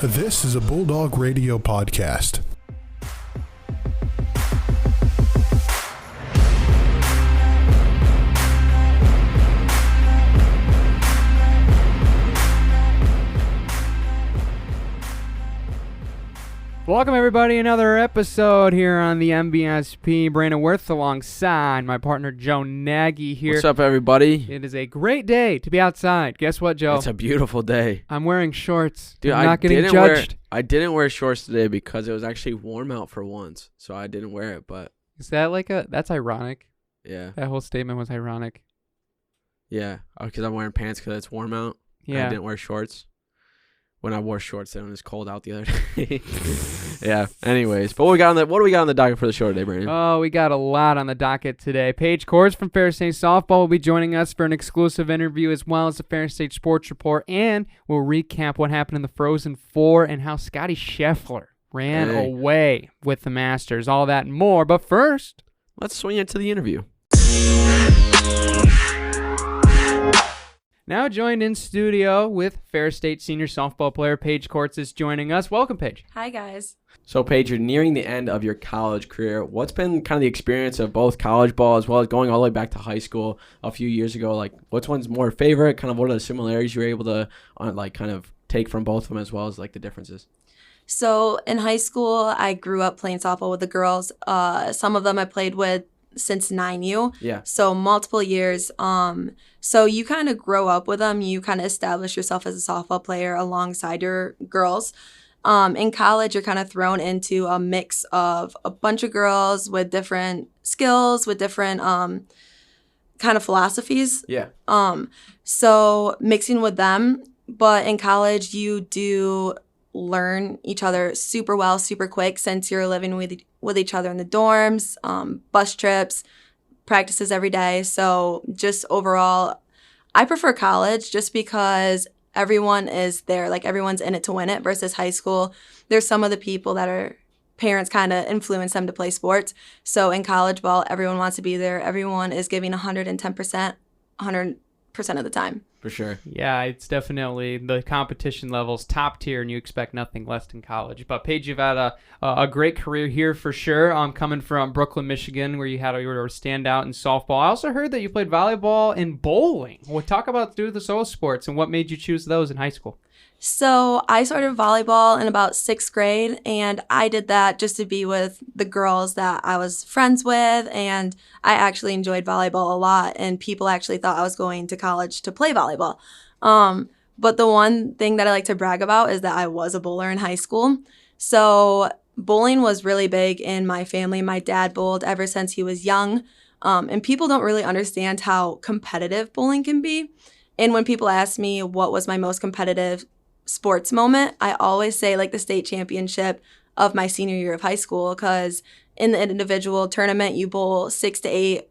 This is a Bulldog Radio podcast. Welcome, everybody, another episode here on the MBSP. Brandon Wirth alongside my partner Joe Nagy here. What's up, everybody? It is a great day to be outside. Guess what, Joe? It's a beautiful day. I'm wearing shorts. Dude, I'm not getting judged. I didn't wear shorts today because it was actually warm out for once, so I didn't wear it, but... Is that that's ironic? Yeah. That whole statement was ironic. Yeah, because I'm wearing pants because it's warm out. Yeah. I didn't wear shorts. When I wore shorts, then it was cold out the other day. Yeah. Anyways, but what do we got on the docket for the show today, Brandon? Oh, we got a lot on the docket today. Paige Kortz from Ferris State Softball will be joining us for an exclusive interview, as well as the Ferris State Sports Report, and we'll recap what happened in the Frozen Four and how Scottie Scheffler ran away with the Masters. All that and more. But first, let's swing into the interview. Now joined in studio with Ferris State senior softball player Paige Kortz is joining us. Welcome, Paige. Hi, guys. So, Paige, you're nearing the end of your college career. What's been kind of the experience of both college ball as well as going all the way back to high school a few years ago? Like, which one's more favorite? Kind of what are the similarities you were able to kind of take from both of them, as well as like the differences? So in high school, I grew up playing softball with the girls. Some of them I played with since 9U. Yeah. So multiple years. So you kind of grow up with them. You kind of establish yourself as a softball player alongside your girls. In college, you're kind of thrown into a mix of a bunch of girls with different skills, with different kind of philosophies. Yeah. So mixing with them, but in college, you do learn each other super well, super quick, since you're living with each other in the dorms, bus trips, practices every day. So just overall, I prefer college just because everyone is there, like everyone's in it to win it, versus high school. There's some of the people that are parents kind of influence them to play sports. So in college ball, everyone wants to be there. Everyone is giving 110%, 100% of the time. For sure. Yeah, it's definitely the competition level's top tier, and you expect nothing less in college. But Paige, you've had a great career here for sure. Coming from Brooklyn, Michigan, where you were a standout in softball. I also heard that you played volleyball and bowling. Well, talk about those sports and what made you choose those in high school. So I started volleyball in about 6th grade, and I did that just to be with the girls that I was friends with, and I actually enjoyed volleyball a lot, and people actually thought I was going to college to play volleyball. But the one thing that I like to brag about is that I was a bowler in high school. So bowling was really big in my family. My dad bowled ever since he was young, and people don't really understand how competitive bowling can be. And when people ask me what was my most competitive sports moment, I always say like the state championship of my senior year of high school, because in the individual tournament you bowl 6 to 8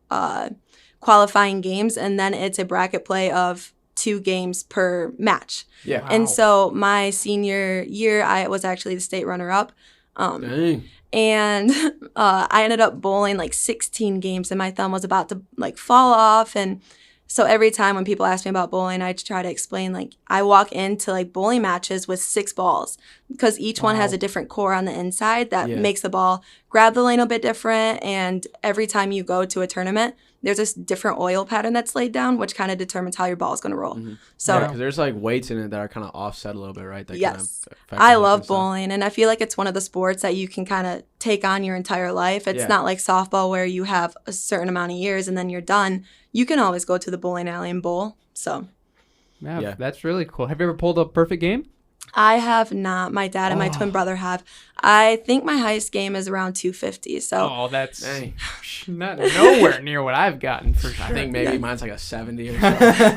qualifying games, and then it's a bracket play of 2 games per match. Yeah. Wow. And so my senior year I was actually the state runner-up. Dang. And I ended up bowling like 16 games, and my thumb was about to like fall off. And so every time when people ask me about bowling, I try to explain, like, I walk into like bowling matches with 6 balls, because each one has a different core on the inside that makes the ball grab the lane a bit different. And every time you go to a tournament, there's this different oil pattern that's laid down, which kind of determines how your ball is going to roll. Mm-hmm. So because there's like weights in it that are kind of offset a little bit, right? That yes. Kind of I love bowling, and I feel like it's one of the sports that you can kind of take on your entire life. It's not like softball where you have a certain amount of years and then you're done. You can always go to the bowling alley and bowl. So yeah, that's really cool. Have you ever pulled a perfect game? I have not. My dad and my twin brother have. I think my highest game is around 250. So that's not nowhere near what I've gotten for sure. I think maybe mine's like a 70 or so.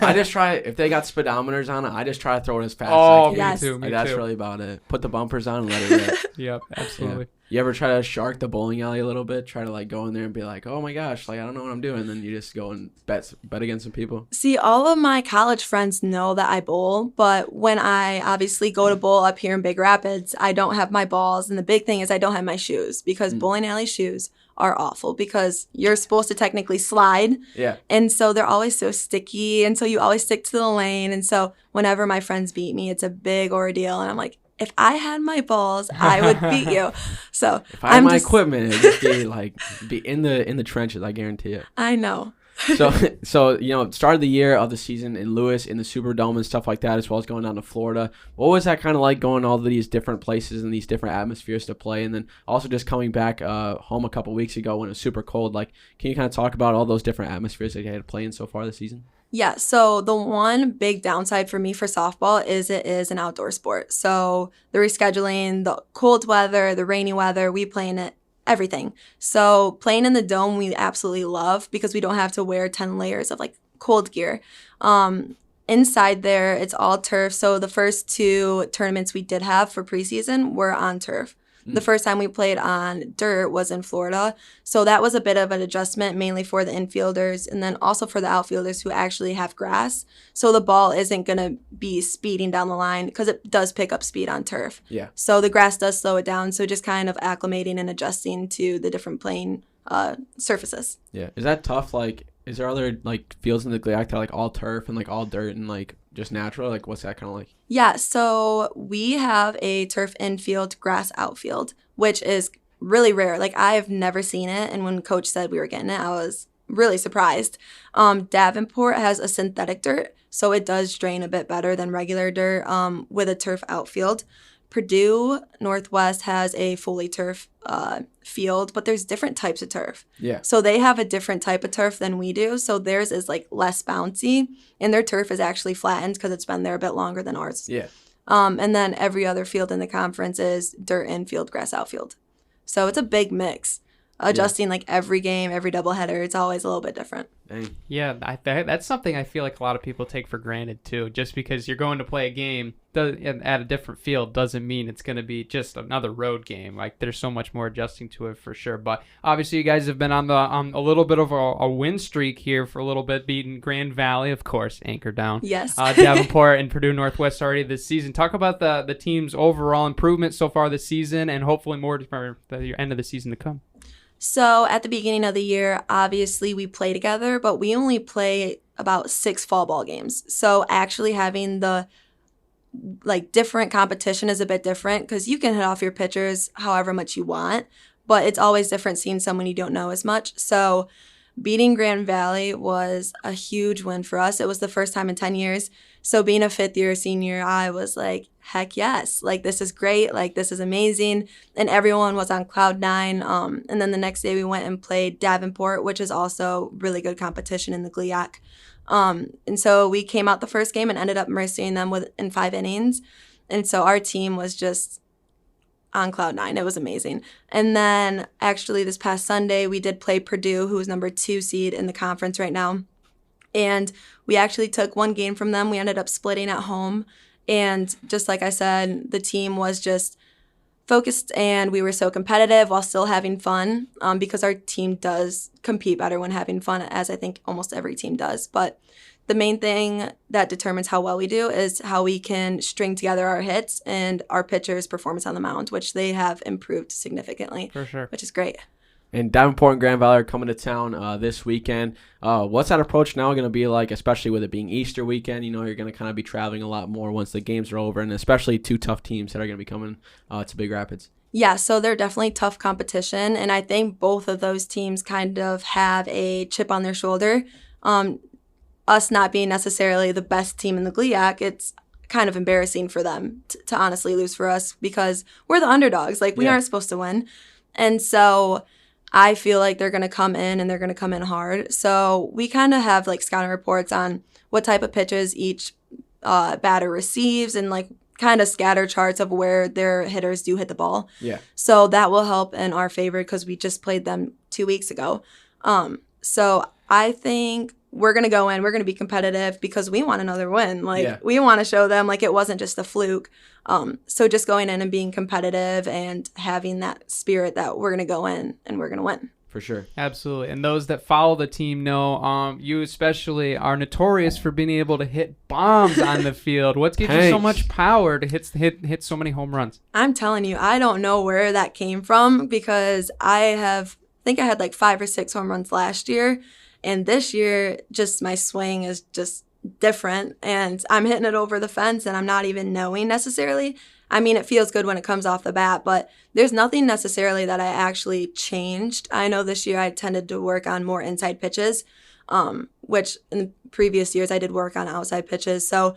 I just try, if they got speedometers on it, I just try to throw it as fast as I can. yes. Me too. That's really about it. Put the bumpers on and let it rip. Yep, absolutely. Yeah. You ever try to shark the bowling alley a little bit? Try to like go in there and be like, oh my gosh, like I don't know what I'm doing. And then you just go and bet against some people. See, all of my college friends know that I bowl, but when I obviously go to bowl up here in Big Rapids, I don't have my balls. And the big thing is I don't have my shoes, because bowling alley shoes are awful, because you're supposed to technically slide. Yeah. And so they're always so sticky. And so you always stick to the lane. And so whenever my friends beat me, it's a big ordeal. And I'm like, if I had my balls, I would beat you. So if I had my equipment, it'd just be like be in the trenches. I guarantee it. I know. So start of the year of the season in Lewis in the Superdome and stuff like that, as well as going down to Florida. What was that kind of like, going to all these different places and these different atmospheres to play, and then also just coming back home a couple weeks ago when it was super cold? Like, can you kind of talk about all those different atmospheres that you had to play in so far this season? Yeah, so the one big downside for me for softball is it is an outdoor sport. So the rescheduling, the cold weather, the rainy weather, we play in it, everything. So playing in the dome we absolutely love because we don't have to wear 10 layers of like cold gear. Inside there, it's all turf. So the first 2 tournaments we did have for preseason were on turf. The first time we played on dirt was in Florida. So that was a bit of an adjustment, mainly for the infielders and then also for the outfielders who actually have grass. So the ball isn't going to be speeding down the line because it does pick up speed on turf. Yeah. So the grass does slow it down. So just kind of acclimating and adjusting to the different playing surfaces. Yeah. Is that tough? Like, is there other like fields in the GLIAC that are like all turf and like all dirt and like just natural? Like, what's that kind of like? Yeah, so we have a turf infield, grass outfield, which is really rare. Like, I've never seen it, and when Coach said we were getting it, I was really surprised. Davenport has a synthetic dirt, so it does drain a bit better than regular dirt with a turf outfield. Purdue Northwest has a fully turf field, but there's different types of turf. Yeah. So they have a different type of turf than we do. So theirs is like less bouncy, and their turf is actually flattened because it's been there a bit longer than ours. Yeah. And then every other field in the conference is dirt infield, grass outfield. So it's a big mix. Adjusting like every game, every doubleheader, it's always a little bit different. Dang. Yeah, that's something I feel like a lot of people take for granted too. Just because you're going to play a game at a different field doesn't mean it's going to be just another road game. Like, there's so much more adjusting to it for sure. But obviously, you guys have been on a little bit of a win streak here for a little bit, beating Grand Valley, of course, anchor down. Yes. Davenport and Purdue Northwest already this season. Talk about the team's overall improvement so far this season, and hopefully more for the end of the season to come. So at the beginning of the year, obviously we play together, but we only play about 6 fall ball games. So actually having the like different competition is a bit different because you can hit off your pitchers however much you want, but it's always different seeing someone you don't know as much. So beating Grand Valley was a huge win for us. It was the first time in 10 years. So being a 5th-year senior, I was like, heck yes. Like, this is great. Like, this is amazing. And everyone was on cloud 9. And then the next day we went and played Davenport, which is also really good competition in the GLIAC. And so we came out the first game and ended up mercying them in 5 innings. And so our team was just on cloud 9. It was amazing. And then actually this past Sunday, we did play Purdue, who is number 2 seed in the conference right now. And we actually took 1 game from them. We ended up splitting at home. And just like I said, the team was just focused and we were so competitive while still having fun because our team does compete better when having fun, as I think almost every team does. But the main thing that determines how well we do is how we can string together our hits and our pitchers' performance on the mound, which they have improved significantly. For sure. Which is great. And Davenport and Grand Valley are coming to town this weekend. What's that approach now going to be like, especially with it being Easter weekend? You know, you're going to kind of be traveling a lot more once the games are over, and especially 2 tough teams that are going to be coming to Big Rapids. Yeah, so they're definitely tough competition, and I think both of those teams kind of have a chip on their shoulder. Us not being necessarily the best team in the GLIAC, it's kind of embarrassing for them to honestly lose for us because we're the underdogs. Like, we aren't supposed to win. And so I feel like they're going to come in and they're going to come in hard. So we kind of have like scouting reports on what type of pitches each batter receives and like kind of scatter charts of where their hitters do hit the ball. Yeah. So that will help in our favor because we just played them 2 weeks ago. So I think we're going to go in, we're going to be competitive because we want another win. Like, we want to show them like it wasn't just a fluke. So just going in and being competitive and having that spirit that we're going to go in and we're going to win. For sure. Absolutely. And those that follow the team know you especially are notorious for being able to hit bombs on the field. What gives you so much power to hit so many home runs? I'm telling you, I don't know where that came from because I think I had like 5 or 6 home runs last year. And this year, just my swing is just different. And I'm hitting it over the fence and I'm not even knowing necessarily I mean, it feels good when it comes off the bat, but there's nothing necessarily that I actually changed. I know this year I tended to work on more inside pitches, which in the previous years I did work on outside pitches. So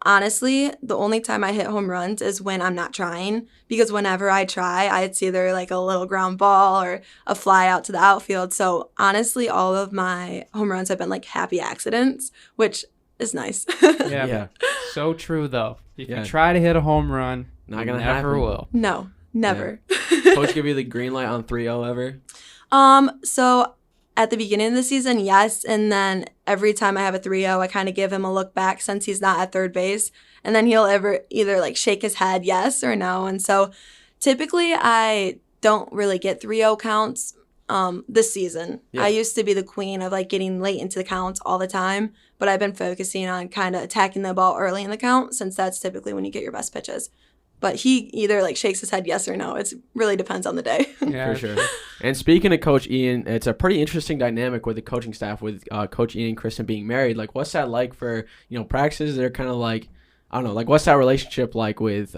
honestly, the only time I hit home runs is when I'm not trying, because whenever I try, it's either like a little ground ball or a fly out to the outfield. So honestly, all of my home runs have been like happy accidents, which is nice. Yeah. So true, though. If you try to hit a home run, not gonna never happen. will. No, never. Yeah. Coach give you the green light on 3-0 ever? So at the beginning of the season, yes, and then every time I have a 3-0, I kind of give him a look back since he's not at third base, and then he'll either like shake his head yes or no. And so typically I don't really get 3-0 counts this season. I used to be the queen of like getting late into the counts all the time, but I've been focusing on kind of attacking the ball early in the count, since that's typically when you get your best pitches. But he either like shakes his head yes or no. It really depends on the day. Yeah, for sure. And speaking of Coach Ian, it's a pretty interesting dynamic with the coaching staff, with Coach Ian and Kristen being married. Like, what's that like for, practices? They're kind of like, I don't know, like what's that relationship like with,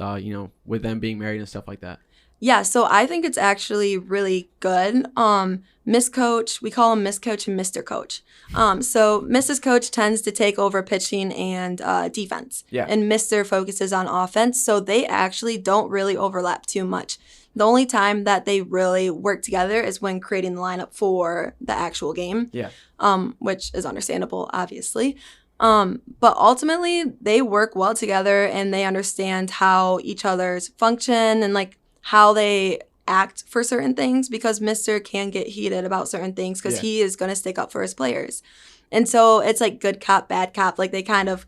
with them being married and stuff like that? Yeah, so I think it's actually really good. Miss Coach, we call him Miss Coach and Mr. Coach. So Mrs. Coach tends to take over pitching and defense. Yeah. And Mr. focuses on offense. So they actually don't really overlap too much. The only time that they really work together is when creating the lineup for the actual game. Yeah. Which is understandable, obviously. But ultimately, they work well together, and they understand how each other's function and like how they act for certain things, because Mr. can get heated about certain things because he is going to stick up for his players. And so it's like good cop, bad cop. Like they kind of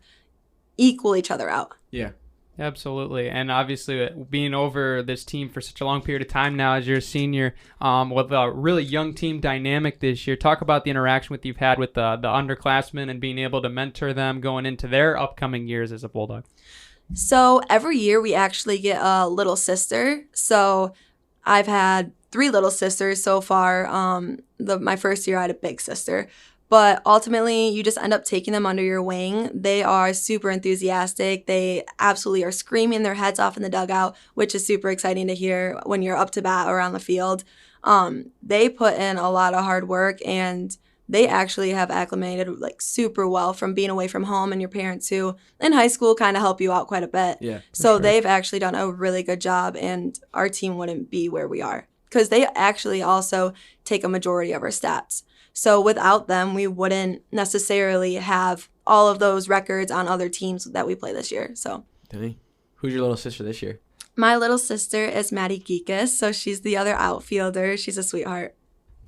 equal each other out. Yeah. Absolutely. And obviously being over this team for such a long period of time now as you're a senior, with a really young team dynamic this year, talk about the interaction you've had with the underclassmen and being able to mentor them going into their upcoming years as a Bulldog. So every year we actually get a little sister. So I've had 3 little sisters so far. My first year I had a big sister. But ultimately, you just end up taking them under your wing. They are super enthusiastic. They absolutely are screaming their heads off in the dugout, which is super exciting to hear when you're up to bat or on the field. They put in a lot of hard work, and they actually have acclimated like super well from being away from home, and your parents who in high school kind of help you out quite a bit. Yeah. So they've actually done a really good job, and our team wouldn't be where we are because they actually also take a majority of our stats. So without them, we wouldn't necessarily have all of those records on other teams that we play this year. So, Who's your little sister this year? My little sister is Maddie Geekus, so she's the other outfielder. She's a sweetheart.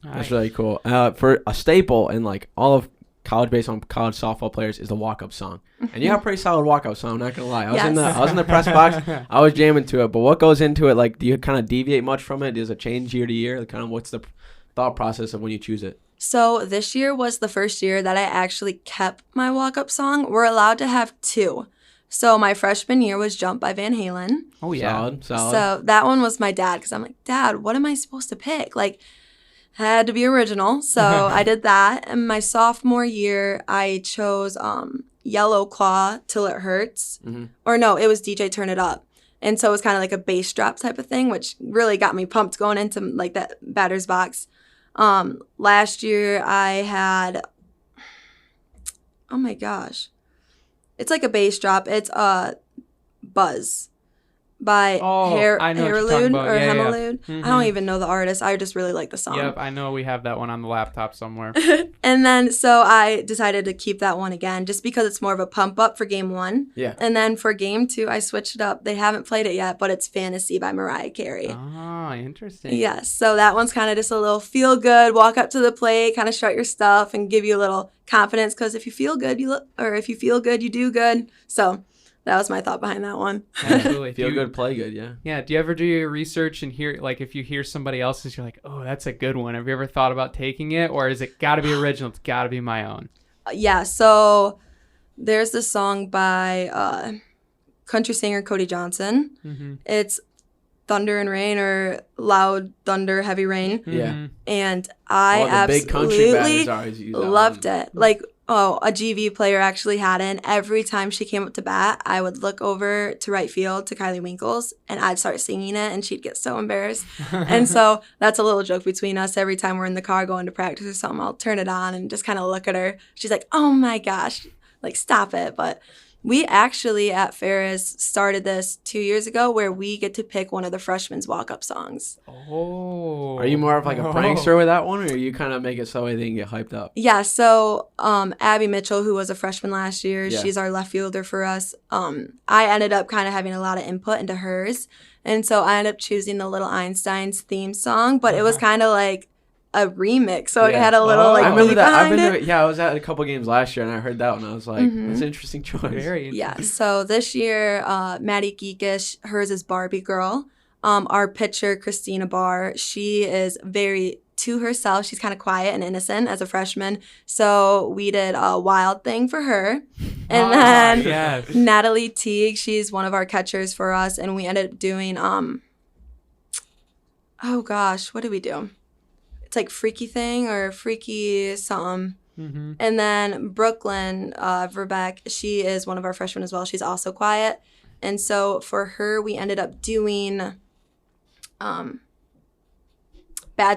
That's really cool. For a staple in like all of college baseball, college softball players is the walk-up song, and you have a pretty solid walk-up song. I'm not gonna lie. I was in the press box. I was jamming to it. But what goes into it? Like, do you kind of deviate much from it? Does it change year to year? Like, kind of what's the thought process of when you choose it? So this year was the first year that I actually kept my walk-up song. We're allowed to have 2. So my freshman year was Jump by Van Halen. Oh, yeah. Solid. So that one was my dad, because I'm like, Dad, what am I supposed to pick? Like, had to be original. So I did that. And my sophomore year, I chose Yellow Claw, Till It Hurts. Mm-hmm. Or no, it was DJ Turn It Up. And so it was kind of like a bass drop type of thing, which really got me pumped going into like that batter's box. Last year I had, oh my gosh, it's like a bass drop. It's Buzz by Hairlude or Hemelude. Mm-hmm. I don't even know the artist. I just really like the song. Yep, I know we have that one on the laptop somewhere. And then so I decided to keep that one again just because it's more of a pump up for game 1. Yeah. And then for game 2, I switched it up. They haven't played it yet, but it's Fantasy by Mariah Carey. Ah, interesting. Yes. So that one's kind of just a little feel good, walk up to the plate, kind of strut your stuff and give you a little confidence, because if you feel good, you do good. So that was my thought behind that one. Absolutely. Feel good, play good, yeah. Yeah. Do you ever do your research and hear, like, if you hear somebody else's, you're like, oh, that's a good one. Have you ever thought about taking it? Or is it got to be original? It's got to be my own. Yeah. So there's this song by country singer Cody Johnson. Mm-hmm. It's Thunder and Rain, or Loud Thunder, Heavy Rain. Yeah. And I absolutely loved it. Like, a GV player actually had it. And every time she came up to bat, I would look over to right field to Kylie Winkles, and I'd start singing it, and she'd get so embarrassed. And so that's a little joke between us. Every time we're in the car going to practice or something, I'll turn it on and just kind of look at her. She's like, oh my gosh, like stop it. But we actually at Ferris started this 2 years ago where we get to pick one of the freshmen's walk-up songs. Oh. Are you more of like a prankster with that one, or you kind of make it so they can get hyped up? Yeah, so Abby Mitchell, who was a freshman last year, Yeah. she's our left fielder for us. I ended up kind of having a lot of input into hers. And so I ended up choosing the Little Einsteins theme song, but it was kind of like a remix, so it Yeah. had a little like I remember beat that. behind it. I was at a couple games last year and I heard that one. I was like, that's an interesting choice. Very Yeah, so this year, Maddie Geekish, hers is Barbie Girl. Our pitcher, Christina Barr, she is very to herself. She's kind of quiet and innocent as a freshman. So we did a Wild Thing for her. And then yes. Natalie Teague, she's one of our catchers for us. And we ended up doing, oh gosh, what did we do? It's like Freaky Thing or Freaky something. Mm-hmm. And then Brooklyn Verbeck, she is one of our freshmen as well. She's also quiet. And so for her, we ended up doing Bad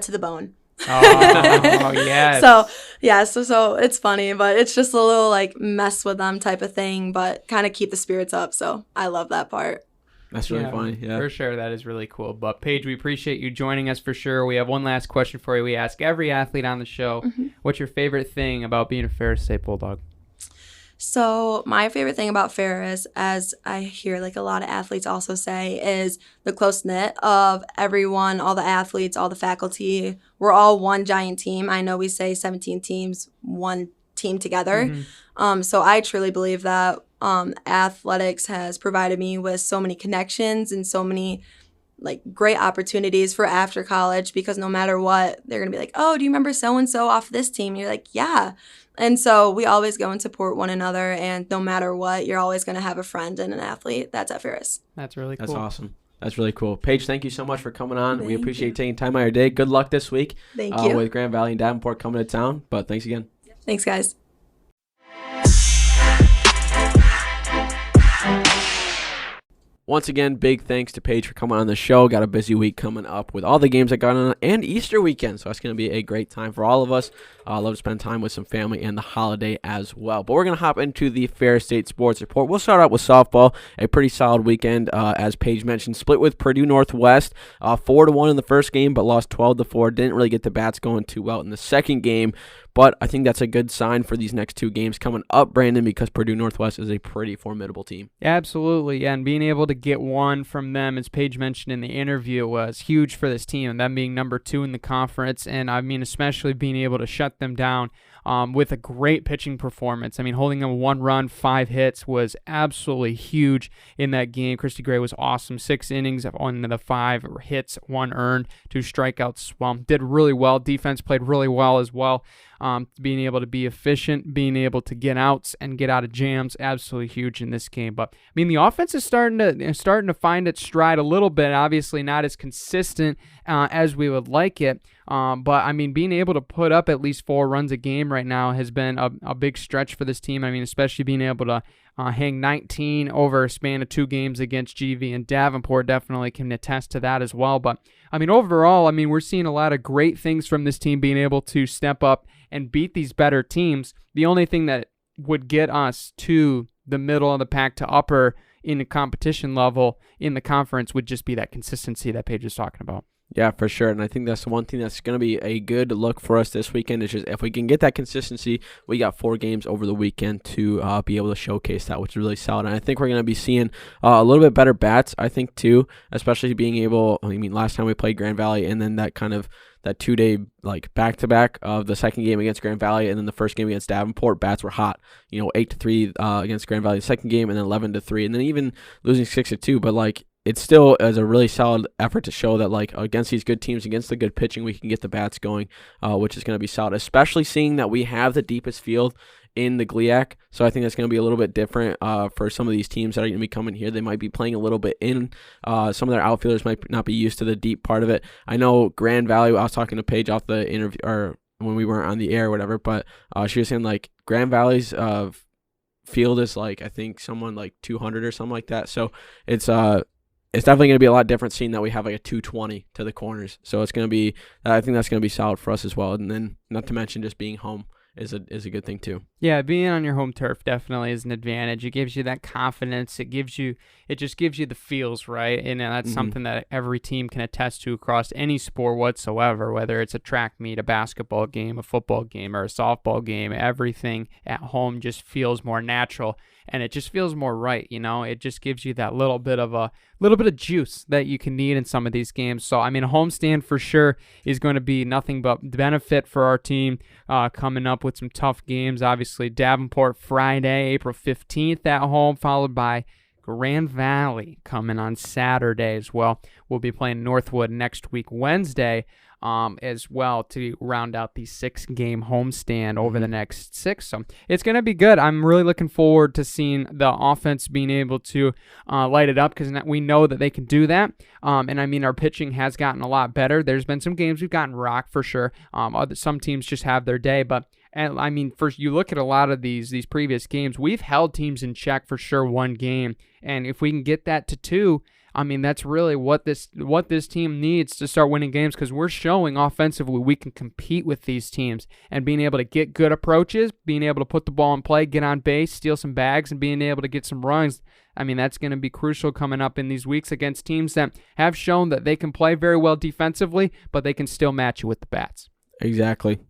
to the Bone. Oh, yes. So, yeah, so it's funny, but it's just a little like mess with them type of thing, but kind of keep the spirits up. So I love that part. That's really funny. Yeah. For sure. That is really cool. But Paige, we appreciate you joining us for sure. We have one last question for you. We ask every athlete on the show, what's your favorite thing about being a Ferris State Bulldog? So my favorite thing about Ferris, as I hear like a lot of athletes also say, is the close-knit of everyone, all the athletes, all the faculty. We're all one giant team. I know we say 17 teams, one team together. So I truly believe that athletics has provided me with so many connections and so many like great opportunities for after college, because no matter what, they're going to be like, oh, do you remember so-and-so off this team? And you're like, yeah. And so we always go and support one another, and no matter what, you're always going to have a friend and an athlete. That's at Ferris. That's really cool. That's awesome. That's really cool. Paige, thank you so much for coming on. We Thank appreciate you. you taking time out of your day. Good luck this week Thank you. with Grand Valley and Davenport coming to town. But thanks again. Thanks, guys. Once again, big thanks to Paige for coming on the show. Got a busy week coming up with all the games that got on and Easter weekend. So that's going to be a great time for all of us. I love to spend time with some family and the holiday as well. But we're going to hop into the Ferris State Sports Report. We'll start out with softball. A pretty solid weekend, as Paige mentioned. Split with Purdue Northwest, 4-1 in the first game, but lost 12-4. Didn't really get the bats going too well in the second game. But I think that's a good sign for these next two games coming up, Brandon, because Purdue Northwest is a pretty formidable team. Absolutely, yeah, and being able to get one from them, as Paige mentioned in the interview, was huge for this team, and them being number 2 in the conference, and I mean especially being able to shut them down with a great pitching performance. I mean, holding them 1 run, 5 hits was absolutely huge in that game. Christy Gray was awesome. 6 innings on the 5 hits, 1 earned, 2 strikeouts. Did really well. Defense played really well as well. Being able to be efficient, being able to get outs and get out of jams, absolutely huge in this game. But I mean, the offense is starting to find its stride a little bit. Obviously, not as consistent as we would like it. But I mean, being able to put up at least 4 runs a game right now has been a big stretch for this team. I mean, especially being able to hang 19 over a span of 2 games against GV, and Davenport definitely can attest to that as well. But I mean, overall, I mean, we're seeing a lot of great things from this team being able to step up and beat these better teams. The only thing that would get us to the middle of the pack to upper in the competition level in the conference would just be that consistency that Paige is talking about. Yeah, for sure. And I think that's the one thing that's going to be a good look for us this weekend is just if we can get that consistency, we got 4 games over the weekend to be able to showcase that, which is really solid. And I think we're going to be seeing a little bit better bats, I think, too, especially being able, I mean, last time we played Grand Valley and then that 2-day like back-to-back of the second game against Grand Valley and then the first game against Davenport, bats were hot. 8-3 against Grand Valley the second game and then 11-3 and then even losing 6-2. But like it still is a really solid effort to show that like against these good teams, against the good pitching, we can get the bats going, which is going to be solid, especially seeing that we have the deepest field in the GLIAC. So I think that's going to be a little bit different for some of these teams that are going to be coming here. They might be playing a little bit in. Some of their outfielders might not be used to the deep part of it. I know Grand Valley, I was talking to Paige off the interview or when we weren't on the air or whatever, but she was saying like Grand Valley's field is like I think someone like 200 or something like that. So it's definitely going to be a lot different seeing that we have like a 220 to the corners. So it's going to be I think that's going to be solid for us as well. And then not to mention just being home is a good thing too. Yeah, being on your home turf definitely is an advantage. It gives you that confidence. It just gives you the feels, right? And that's something that every team can attest to across any sport whatsoever, whether it's a track meet, a basketball game, a football game, or a softball game. Everything at home just feels more natural, and it just feels more right. It just gives you that little bit of juice that you can need in some of these games. So, I mean, a homestand for sure is going to be nothing but benefit for our team coming up with some tough games. Obviously, Davenport Friday, April 15th at home, followed by Grand Valley coming on Saturday as well. We'll be playing Northwood next week, Wednesday, as well, to round out the 6-game homestand over the next 6. So it's going to be good. I'm really looking forward to seeing the offense being able to light it up, because we know that they can do that. And I mean, our pitching has gotten a lot better. There's been some games we've gotten rocked for sure. Some teams just have their day, but and I mean, first you look at a lot of these previous games, we've held teams in check for sure one game, and if we can get that to 2, I mean, that's really what this team needs to start winning games, because we're showing offensively we can compete with these teams, and being able to get good approaches, being able to put the ball in play, get on base, steal some bags, and being able to get some runs. I mean, that's going to be crucial coming up in these weeks against teams that have shown that they can play very well defensively, but they can still match you with the bats. Exactly.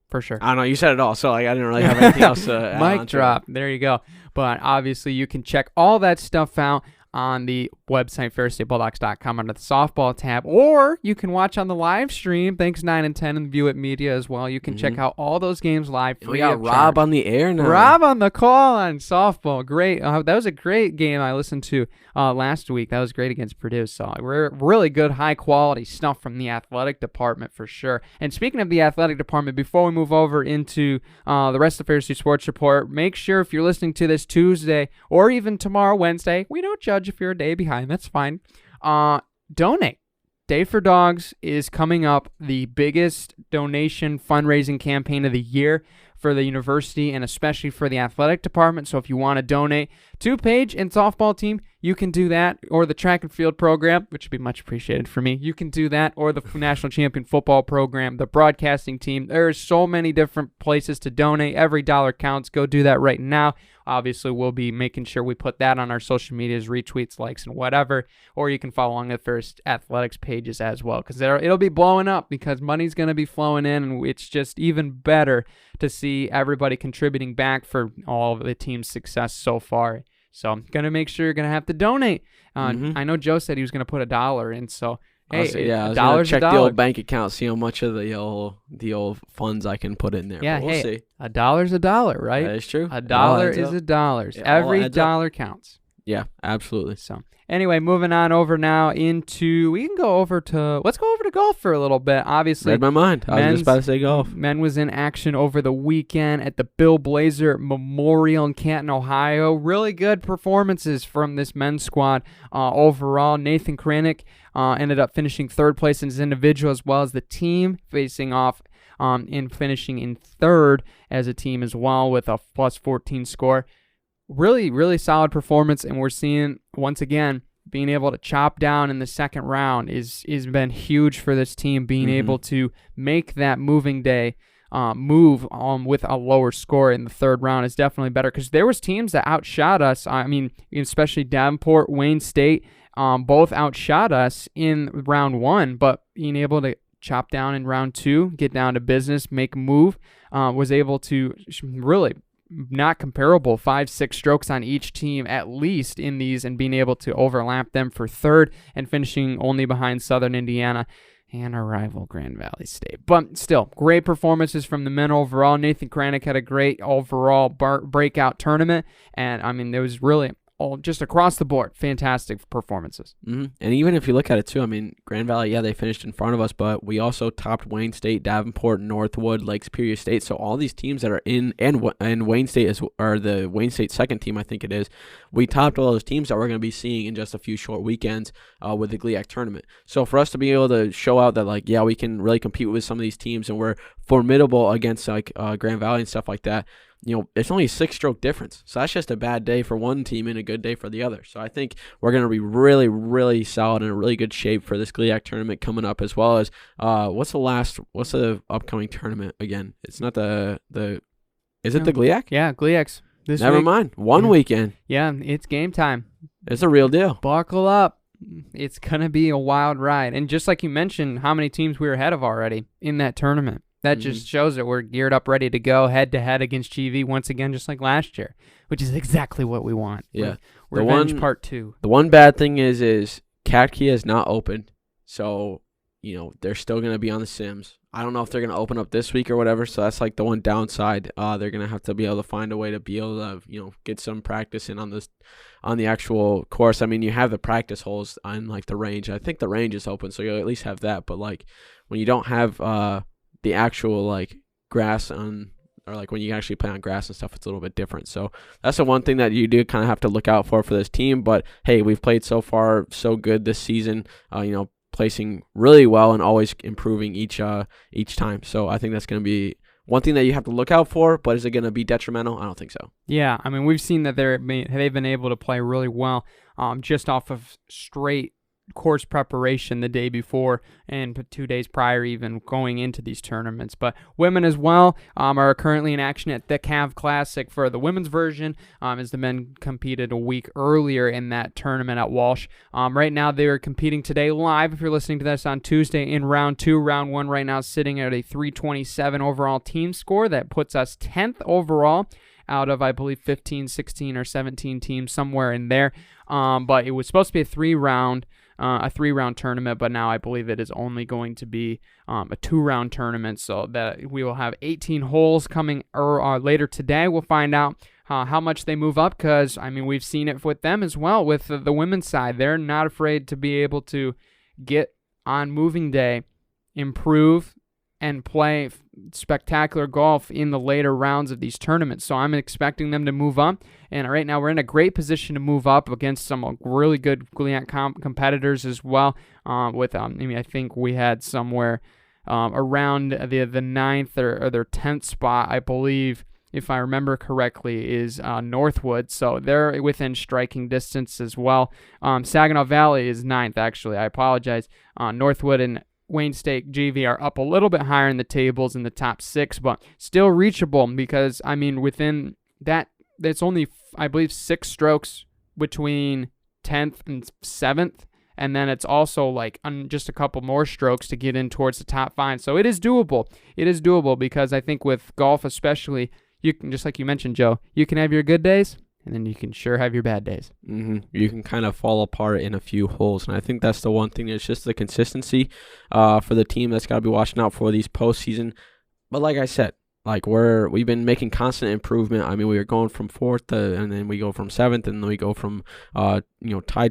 For sure. I don't know. You said it all, so I didn't really have anything else to add on Mic to drop. There you go. But obviously, you can check all that stuff out on the website, ferrisstatebulldogs.com, under the softball tab, or you can watch on the live stream, thanks 9 and 10 and View It Media as well. You can check out all those games live. We got Rob on the air now. Rob on the call on softball. Great. That was a great game I listened to last week. That was great against Purdue. So really good, high-quality stuff from the athletic department for sure. And speaking of the athletic department, before we move over into the rest of the Ferris State Sports Report, make sure if you're listening to this Tuesday or even tomorrow, Wednesday, we don't judge if you're a day behind. That's fine. Donate. Day for Dogs is coming up, the biggest donation fundraising campaign of the year for the university and especially for the athletic department. So if you want to donate to Paige and softball team, you can do that, or the track and field program, which would be much appreciated for me. You can do that, or the national champion football program, the broadcasting team. There's so many different places to donate. Every dollar counts. Go do that right now. Obviously, we'll be making sure we put that on our social medias, retweets, likes, and whatever. Or you can follow along the Ferris Athletics pages as well, because it'll be blowing up, because money's going to be flowing in, and it's just even better to see everybody contributing back for all of the team's success so far. So I'm going to make sure you're going to have to donate. I know Joe said he was going to put $1 in, so hey, I was $1's check $1. the old bank account, see how much of the old funds I can put in there. Yeah, but we'll see. $1's $1, right? That is true. $1 is $1. Every dollar counts. Yeah, absolutely. So anyway, moving on over now let's go over to golf for a little bit. Obviously, read my mind. I was just about to say golf. Men was in action over the weekend at the Bill Blazer Memorial in Canton, Ohio. Really good performances from this men's squad overall. Nathan Kranick ended up finishing third place in his individual, as well as the team facing off in finishing in third as a team as well with a plus 14 score. Really, really solid performance, and we're seeing, once again, being able to chop down in the second round is been huge for this team, being able to make that moving day move with a lower score in the third round is definitely better, because there was teams that outshot us. I mean, especially Davenport, Wayne State, both outshot us in round one, but being able to chop down in round two, get down to business, make a move, was able to really not comparable 5-6 strokes on each team at least in these, and being able to overlap them for third and finishing only behind Southern Indiana and our rival Grand Valley State. But still, great performances from the men overall. Nathan Kranick had a great overall breakout tournament, and I mean, there was really all just across the board, fantastic performances. Mm-hmm. And even if you look at it too, I mean, Grand Valley, yeah, they finished in front of us, but we also topped Wayne State, Davenport, Northwood, Lake Superior State. So all these teams that are in, and Wayne State are the Wayne State second team, I think it is. We topped all those teams that we're going to be seeing in just a few short weekends with the GLIAC tournament. So for us to be able to show out that, like, yeah, we can really compete with some of these teams and we're formidable against like Grand Valley and stuff like that. It's only a 6-stroke difference. So that's just a bad day for one team and a good day for the other. So I think we're going to be really, really solid and in really good shape for this GLIAC tournament coming up, as well as what's the upcoming tournament again? It's not is it the GLIAC? Yeah, GLIAC's this Never week. mind. One weekend. Yeah, it's game time. It's a real deal. Buckle up. It's going to be a wild ride. And just like you mentioned, how many teams we were ahead of already in that tournament. That just shows that we're geared up, ready to go head-to-head against GV once again, just like last year, which is exactly what we want. Yeah. Revenge Part 2. The one bad thing is CATKey is not open, so, they're still going to be on the Sims. I don't know if they're going to open up this week or whatever, so that's like the one downside. They're going to have to be able to find a way to be able to, get some practice in on the actual course. I mean, you have the practice holes on, like, the range. I think the range is open, so you'll at least have that, but, like, when you don't have the actual like grass or like when you actually play on grass and stuff, it's a little bit different. So that's the one thing that you do kind of have to look out for this team. But hey, we've played so far so good this season, placing really well and always improving each time. So I think that's going to be one thing that you have to look out for. But is it going to be detrimental? I don't think so. Yeah, I mean, we've seen that they've been able to play really well just off of straight course preparation the day before and 2 days prior even going into these tournaments. But women as well are currently in action at the Cav Classic for the women's version as the men competed a week earlier in that tournament at Walsh. Right now they are competing today live if you're listening to this on Tuesday in round 2. Round 1 right now sitting at a 327 overall team score. That puts us 10th overall out of, I believe, 15, 16, or 17 teams, somewhere in there. But it was supposed to be a three-round tournament, but now I believe it is only going to be a 2-round tournament, so that we will have 18 holes coming later today. We'll find out how much they move up, because, I mean, we've seen it with them as well with the women's side. They're not afraid to be able to get on moving day, improve, and play spectacular golf in the later rounds of these tournaments. So I'm expecting them to move up. And right now we're in a great position to move up against some really good GLIAC competitors as well. I think we had somewhere around the 9th or their 10th spot, I believe, if I remember correctly, is Northwood. So they're within striking distance as well. Saginaw Valley is 9th, actually. I apologize. Northwood and Wayne State GV are up a little bit higher in the tables in the top 6, but still reachable because, I mean, within that, it's only, I believe, 6 strokes between 10th and 7th, and then it's also like just a couple more strokes to get in towards the top 5. So it is doable. It is doable because I think with golf especially, you can, just like you mentioned, Joe, you can have your good days, and then you can sure have your bad days. You can kind of fall apart in a few holes, and I think that's the one thing. It's just the consistency for the team that's got to be watching out for these postseason. But like I said, like we've been making constant improvement. I mean, we were going from 4th and then we go from 7th, and then we go from tied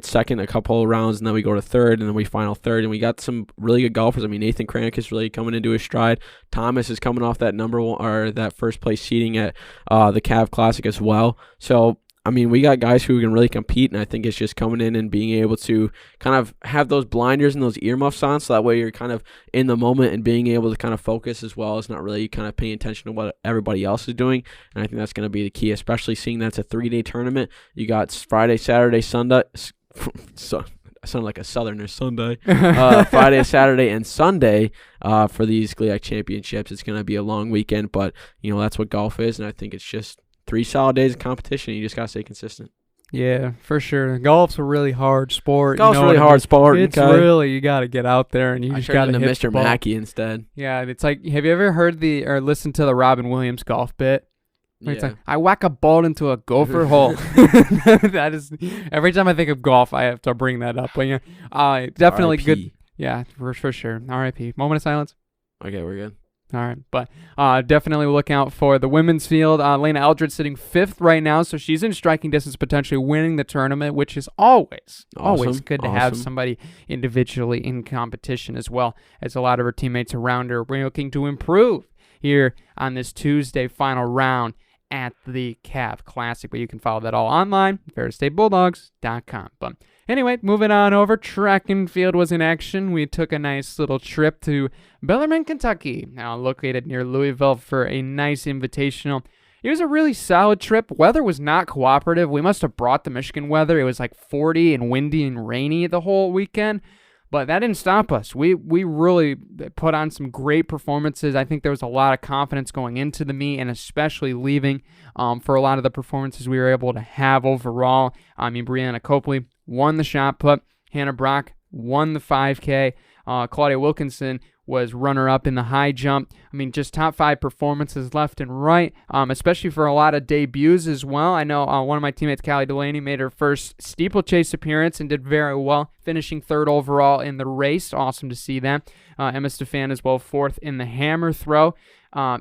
2nd a couple of rounds, and then we go to 3rd, and then we final 3rd, and we got some really good golfers. I mean, Nathan Kranick is really coming into his stride. Thomas is coming off that number 1 or that first place seeding at the Cav Classic as well. So I mean, we got guys who can really compete, and I think it's just coming in and being able to kind of have those blinders and those earmuffs on, so that way you're kind of in the moment and being able to kind of focus as well as not really kind of paying attention to what everybody else is doing. And I think that's going to be the key, especially seeing that's a 3-day tournament. You got Friday, Saturday, Sunday. So I sound like a Southerner. Sunday. Friday, Saturday, and Sunday for these GLIAC championships. It's going to be a long weekend, but that's what golf is, and I think it's just 3 solid days of competition. You just got to stay consistent. Yeah, for sure. Golf's a really hard sport. Golf's a really hard sport. It's really, you got to get out there and you just got to hit Mr. Mackey instead. Yeah, it's like, have you ever heard or listened to the Robin Williams golf bit? Where it's like, I whack a ball into a gopher hole. That is, every time I think of golf, I have to bring that up. But definitely good. Yeah, for sure. R.I.P. Moment of silence. Okay, we're good. All right, but definitely look out for the women's field. Lena Eldred sitting 5th right now, so she's in striking distance, potentially winning the tournament, which is always good to have somebody individually in competition, as well as a lot of her teammates around her. We're looking to improve here on this Tuesday final round at the Cav Classic, but you can follow that all online, ferrisstatebulldogs.com. But anyway, moving on over, track and field was in action. We took a nice little trip to Bellarmine, Kentucky, now located near Louisville, for a nice invitational. It was a really solid trip. Weather was not cooperative. We must have brought the Michigan weather. It was like 40 and windy and rainy the whole weekend, but that didn't stop us. We really put on some great performances. I think there was a lot of confidence going into the meet, and especially leaving for a lot of the performances we were able to have overall. I mean, Brianna Copley won the shot put. Hannah Brock won the 5K. Claudia Wilkinson was runner-up in the high jump. I mean, just top 5 performances left and right, especially for a lot of debuts as well. I know one of my teammates, Callie Delaney, made her first steeplechase appearance and did very well, finishing 3rd overall in the race. Awesome to see that. Emma Stefan as well, 4th in the hammer throw.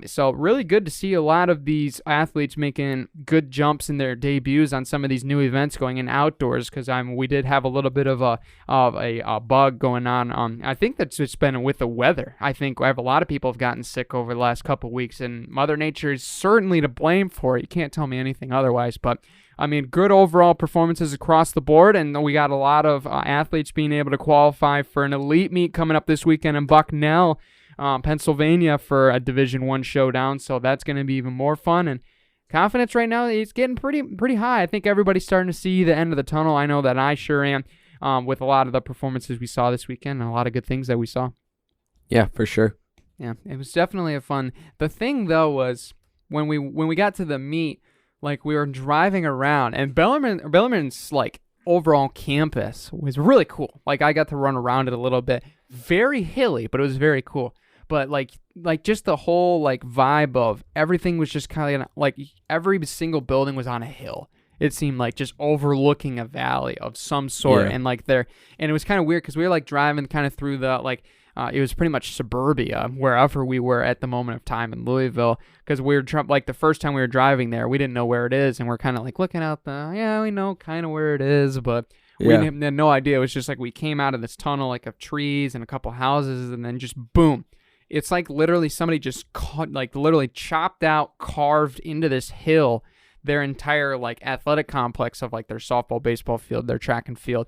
So really good to see a lot of these athletes making good jumps in their debuts on some of these new events going in outdoors, because we did have a little bit of a bug going on. I think that's just been with the weather. I think a lot of people have gotten sick over the last couple of weeks, and Mother Nature is certainly to blame for it. You can't tell me anything otherwise, but I mean, good overall performances across the board, and we got a lot of athletes being able to qualify for an elite meet coming up this weekend in Bucknell, Pennsylvania, for a Division I showdown, so that's going to be even more fun. And confidence right now is getting pretty high. I think everybody's starting to see the end of the tunnel. I know that I sure am, with a lot of the performances we saw this weekend and a lot of good things that we saw. Yeah, for sure. Yeah, it was definitely a fun. The thing though was when we got to the meet, like we were driving around, and Bellarmine's like overall campus was really cool. Like I got to run around it a little bit. Very hilly, but it was very cool. But like just the whole like vibe of everything was just kind of like every single building was on a hill. It seemed like just overlooking a valley of some sort. Yeah. And it was kind of weird because we were like driving kind of through the like it was pretty much suburbia wherever we were at the moment of time in Louisville, because we were like the first time we were driving there, we didn't know where it is, and we're kind of like looking out we know kind of where it is, but we had no idea. It was just like we came out of this tunnel like of trees and a couple houses, and then just boom. It's like literally somebody just literally chopped out, carved into this hill their entire like athletic complex of like their softball, baseball field, their track and field,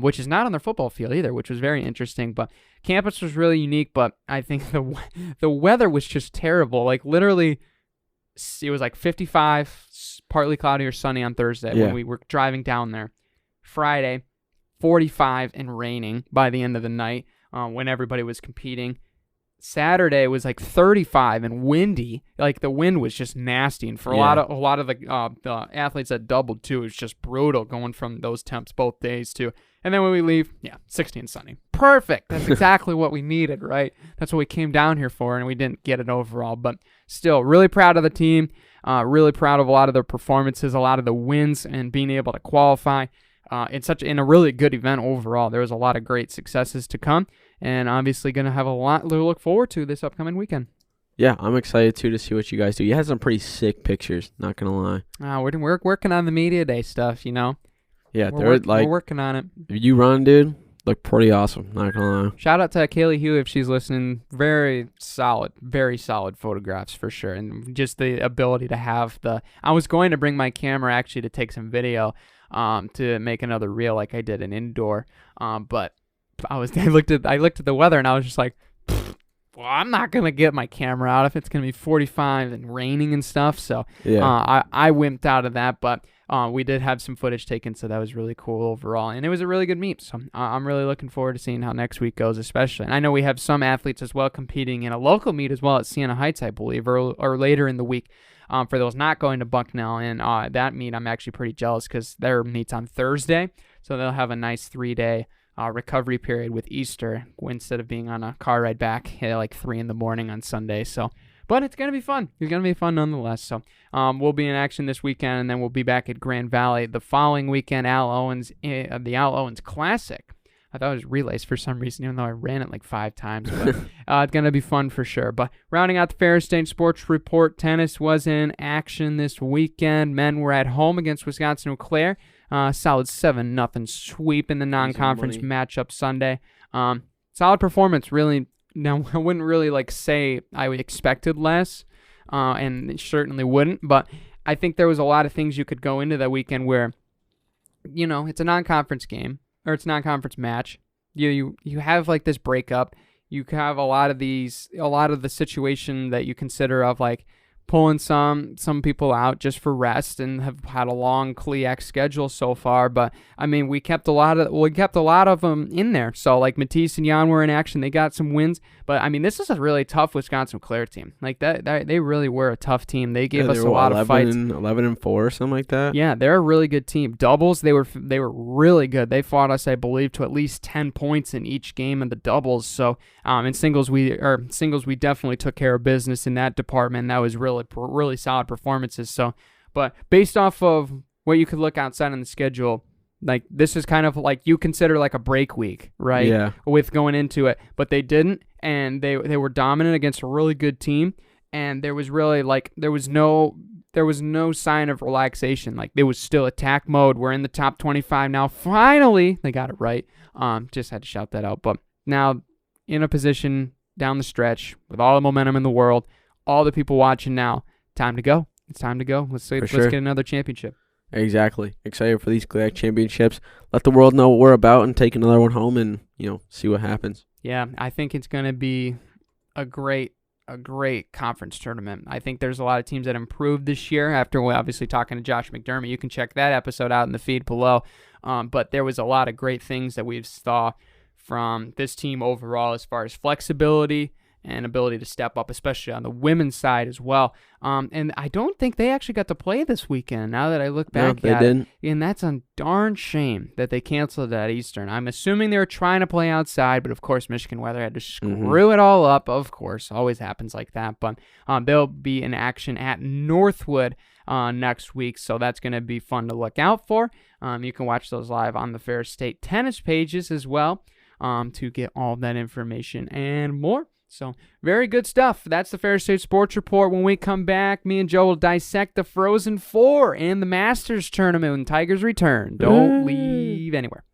which is not on their football field either, which was very interesting. But campus was really unique, but I think the weather was just terrible. Like literally, it was like 55, partly cloudy or sunny on Thursday when we were driving down there. Friday, 45 and raining by the end of the night when everybody was competing. Saturday was like 35 and windy. Like the wind was just nasty, and for a lot of the athletes that doubled too, it was just brutal going from those temps both days too. And then when we leave, 60 and sunny. Perfect. That's exactly what we needed, right? That's what we came down here for, and we didn't get it overall. But still, really proud of the team. Really proud of a lot of their performances, a lot of the wins, and being able to qualify. In a really good event overall. There was a lot of great successes to come, and obviously going to have a lot to look forward to this upcoming weekend. Yeah, I'm excited too to see what you guys do. You had some pretty sick pictures, not gonna lie. We're working on the media day stuff, you know. Yeah, we're working on it. You run, dude. Look pretty awesome, not gonna lie. Shout out to Kaylee Hugh if she's listening. Very solid photographs for sure, and just the ability to have I was going to bring my camera actually to take some video. To make another reel like I did an indoor, but I looked at the weather and I was just like, well, I'm not gonna get my camera out if it's gonna be 45 and raining and stuff. So I wimped out of that, but we did have some footage taken, so that was really cool overall, and it was a really good meet. So I'm really looking forward to seeing how next week goes, especially. And I know we have some athletes as well competing in a local meet as well at Siena Heights, I believe, or later in the week. For those not going to Bucknell, and that meet, I'm actually pretty jealous because their meet's on Thursday, so they'll have a nice 3-day recovery period with Easter instead of being on a car ride back at like 3 in the morning on Sunday. So, but it's gonna be fun. It's gonna be fun nonetheless. So, we'll be in action this weekend, and then we'll be back at Grand Valley the following weekend. The Al Owens Classic I thought it was relays for some reason, even though I ran it like 5 times. But it's going to be fun for sure. But rounding out the Ferris State Sports Report, tennis was in action this weekend. Men were at home against Wisconsin Eau Claire. Solid 7-0 sweep in the non-conference matchup Sunday. Solid performance, really. Now, I wouldn't really say I expected less, and certainly wouldn't, but I think there was a lot of things you could go into that weekend where, it's a non-conference game, or it's a non-conference match. You have this breakup. You have a lot of the situation that you consider of pulling some people out just for rest, and have had a long CLIAC schedule so far. But I mean, we kept a lot of them in there. So Matisse and Jan were in action. They got some wins. But I mean, this is a really tough Wisconsin Claire team. They really were a tough team. They gave us a lot of fights. 11-4 or something like that. Yeah, they're a really good team. Doubles, they were really good. They fought us, I believe, to at least 10 points in each game in the doubles. So in singles, we definitely took care of business in that department. That was really solid performances. So, but based off of what you could look outside on the schedule, this is kind of you consider a break week, right? Yeah. With going into it, but they didn't, and they were dominant against a really good team, and there was really there was no sign of relaxation. There was still attack mode. We're in the top 25 now. Finally, they got it right. Just had to shout that out. But now in a position down the stretch with all the momentum in the world, all the people watching now, time to go. It's time to go. Let's get another championship. Exactly. Excited for these CLIAC championships. Let the world know what we're about and take another one home and, see what happens. Yeah, I think it's going to be a great conference tournament. I think there's a lot of teams that improved this year after obviously talking to Josh McDermott. You can check that episode out in the feed below. But there was a lot of great things that we saw from this team overall as far as flexibility and ability to step up, especially on the women's side as well. And I don't think they actually got to play this weekend, now that I look back at it. And that's a darn shame that they canceled that Eastern. I'm assuming they were trying to play outside, but of course Michigan weather had to screw it all up. Of course, always happens like that. But they'll be in action at Northwood next week, so that's going to be fun to look out for. You can watch those live on the Ferris State tennis pages as well to get all that information and more. So, very good stuff. That's the Ferris State Sports Report. When we come back, me and Joe will dissect the Frozen Four and the Masters Tournament when Tigers return. Don't leave anywhere.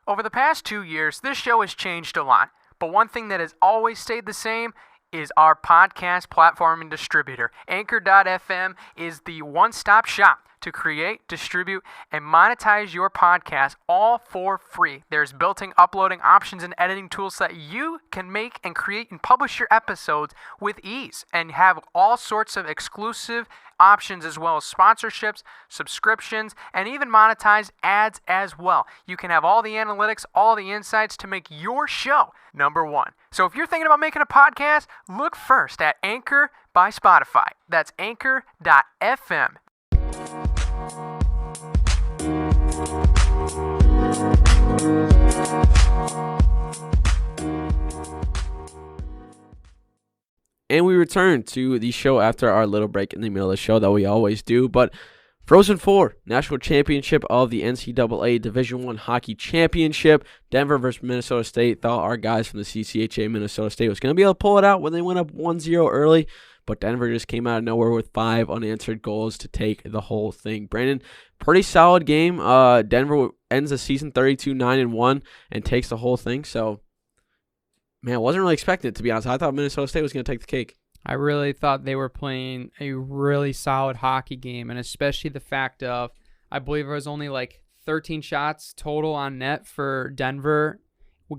Over the past 2 years, this show has changed a lot. But one thing that has always stayed the same is our podcast platform and distributor. Anchor.fm is the one-stop shop to create, distribute, and monetize your podcast all for free. There's built-in uploading options and editing tools so that you can make and create and publish your episodes with ease and have all sorts of exclusive options as well as sponsorships, subscriptions, and even monetize ads as well. You can have all the analytics, all the insights to make your show number one. So if you're thinking about making a podcast, look first at Anchor by Spotify. That's anchor.fm. And we return to the show after our little break in the middle of the show that we always do. But Frozen Four, National Championship of the NCAA Division I Hockey Championship. Denver versus Minnesota State. Thought our guys from the CCHA Minnesota State was going to be able to pull it out when they went up 1-0 early. But Denver just came out of nowhere with 5 unanswered goals to take the whole thing. Brandon, pretty solid game. Denver ends the season 32-9-1 and takes the whole thing. So, man, I wasn't really expecting it, to be honest. I thought Minnesota State was going to take the cake. I really thought they were playing a really solid hockey game, and especially the fact of, I believe there was only 13 shots total on net for Denver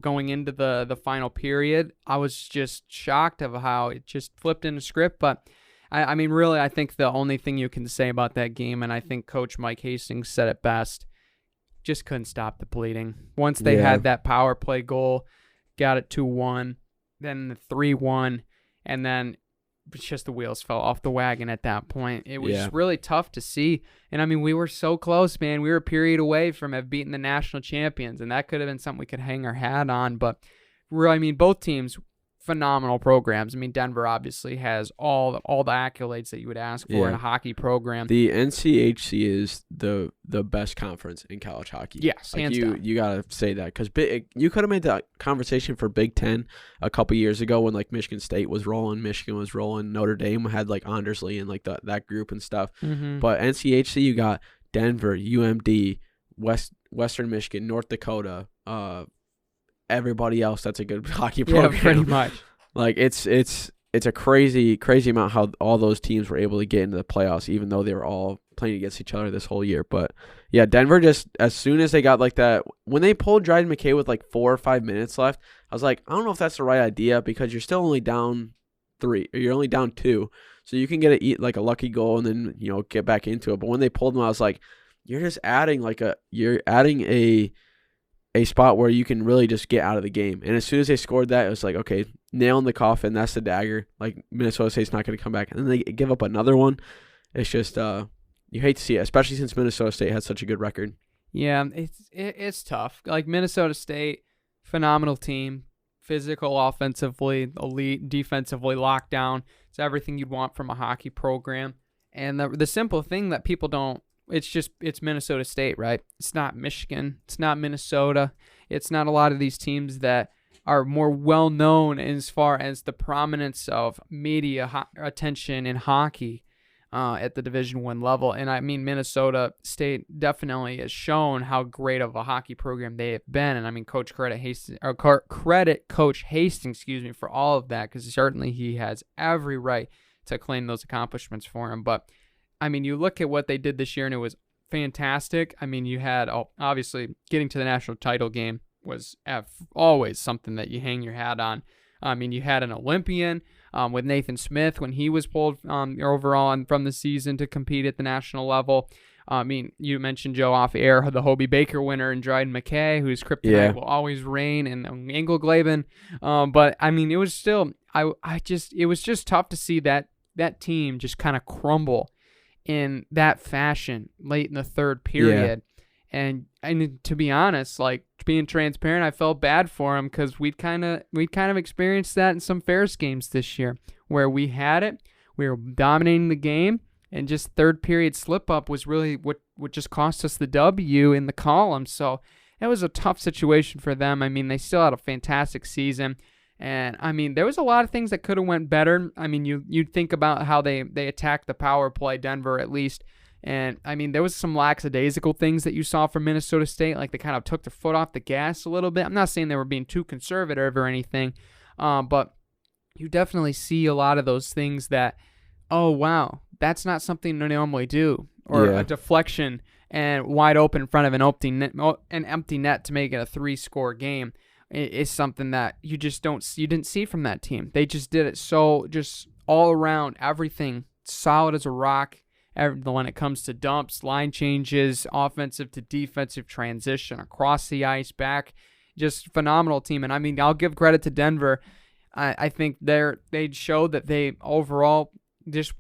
going into the final period. I was just shocked of how it just flipped in the script. But I mean, really, I think the only thing you can say about that game, and I think Coach Mike Hastings said it best, just couldn't stop the bleeding. Once they had that power play goal, got it 2-1, then the 3-1, and then it's just the wheels fell off the wagon at that point. It was really tough to see. And, I mean, we were so close, man. We were a period away from have beaten the national champions, and that could have been something we could hang our hat on. But, I mean, both teams, phenomenal programs. I mean, Denver obviously has all the accolades that you would ask for in a hockey program. The NCHC is the best conference in college hockey. Yes, like hands down. You gotta say that, because you could have made that conversation for Big Ten a couple years ago when like Michigan State was rolling, Michigan was rolling, Notre Dame had like Anders Lee and like that group and stuff. Mm-hmm. But NCHC, you got Denver, UMD, Western Michigan, North Dakota, everybody else that's a good hockey program. Yeah, pretty much. Like it's a crazy amount how all those teams were able to get into the playoffs, even though they were all playing against each other this whole year. But yeah, Denver, just as soon as they got like that, when they pulled Dryden McKay with like 4 or 5 minutes left, I was like, I don't know if that's the right idea, because you're still only down 3, or you're only down 2, so you can get a lucky goal and then get back into it. But when they pulled him, I was like, you're just adding a spot where you can really just get out of the game. And as soon as they scored that, it was like, okay, nail in the coffin. That's the dagger. Like, Minnesota State's not going to come back. And then they give up another one. It's just, you hate to see it, especially since Minnesota State has such a good record. Yeah, it's tough. Like, Minnesota State, phenomenal team, physical, offensively, elite, defensively, lockdown. It's everything you'd want from a hockey program. And the simple thing that people don't, it's Minnesota State, right? It's not Michigan. It's not Minnesota. It's not a lot of these teams that are more well-known as far as the prominence of media attention in hockey at the Division I level. And I mean, Minnesota State definitely has shown how great of a hockey program they have been. And I mean, credit Coach Hastings, for all of that, because certainly he has every right to claim those accomplishments for him. But I mean, you look at what they did this year, and it was fantastic. I mean, you had, obviously, getting to the national title game was always something that you hang your hat on. I mean, you had an Olympian with Nathan Smith when he was pulled overall from the season to compete at the national level. I mean, you mentioned, Joe, off air, the Hobie Baker winner and Dryden McKay, whose kryptonite will always reign, and Engelglaben. But I mean, it was still, it was just tough to see that team just kind of crumble in that fashion late in the third period. And to be honest, like, being transparent, I felt bad for him, because we'd kind of experienced that in some Ferris games this year, where we had it, we were dominating the game, and just third period slip up was really what just cost us the W in the column. So it was a tough situation for them. I mean, they still had a fantastic season. And, I mean, there was a lot of things that could have went better. I mean, you'd think about how they attacked the power play, Denver at least. And, I mean, there was some lackadaisical things that you saw from Minnesota State. Like, they kind of took their foot off the gas a little bit. I'm not saying they were being too conservative or anything. But you definitely see a lot of those things that, oh, wow, that's not something they normally do. Or a deflection and wide open in front of an empty net to make it a 3-score game. Is something that you just didn't see from that team. They just did it so just all around, everything solid as a rock. When it comes to dumps, line changes, offensive to defensive transition, across the ice, back, just phenomenal team. And I mean, I'll give credit to Denver. I think they showed that they overall it's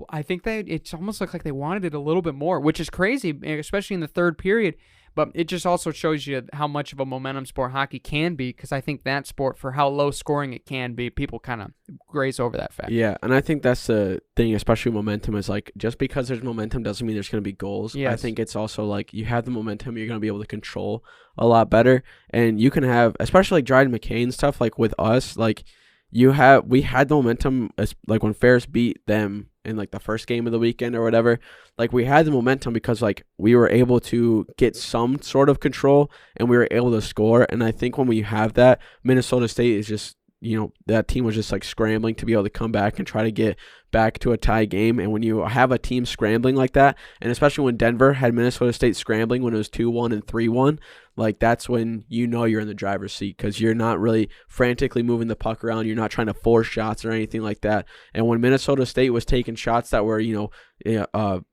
almost looked like they wanted it a little bit more, which is crazy, especially in the third period. But it just also shows you how much of a momentum sport hockey can be, because I think that sport, for how low scoring it can be, people kind of graze over that fact. Yeah, and I think that's the thing, especially momentum, is like, just because there's momentum doesn't mean there's going to be goals. Yes. I think it's also like, you have the momentum, you're going to be able to control a lot better. And you can have, especially like Dryden McKay and stuff, like with us, like we had the momentum, like when Ferris beat them in like the first game of the weekend or whatever, like we had the momentum because like we were able to get some sort of control and we were able to score. And I think when we have that, Minnesota State is just, that team was just like scrambling to be able to come back and try to get back to a tie game. And when you have a team scrambling like that, and especially when Denver had Minnesota State scrambling when it was 2-1 and 3-1, like that's when you're in the driver's seat, because you're not really frantically moving the puck around. You're not trying to force shots or anything like that. And when Minnesota State was taking shots that were, kind of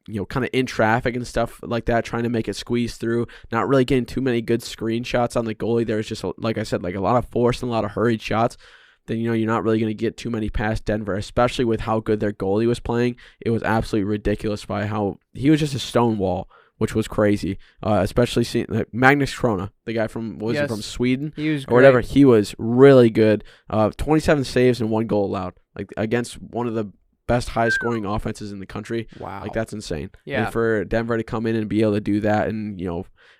in traffic and stuff like that, trying to make it squeeze through, not really getting too many good screen shots on the goalie. There was just, like I said, like a lot of force and a lot of hurried shots. Then you're not really going to get too many past Denver, especially with how good their goalie was playing. It was absolutely ridiculous by how he was just a stone wall which was crazy. Especially seeing Magnus Krona, the guy from he from Sweden he was or whatever. He was really good. 27 saves and 1 goal allowed, like against one of the best high scoring offenses in the country. Wow, like that's insane. Yeah, and for Denver to come in and be able to do that, and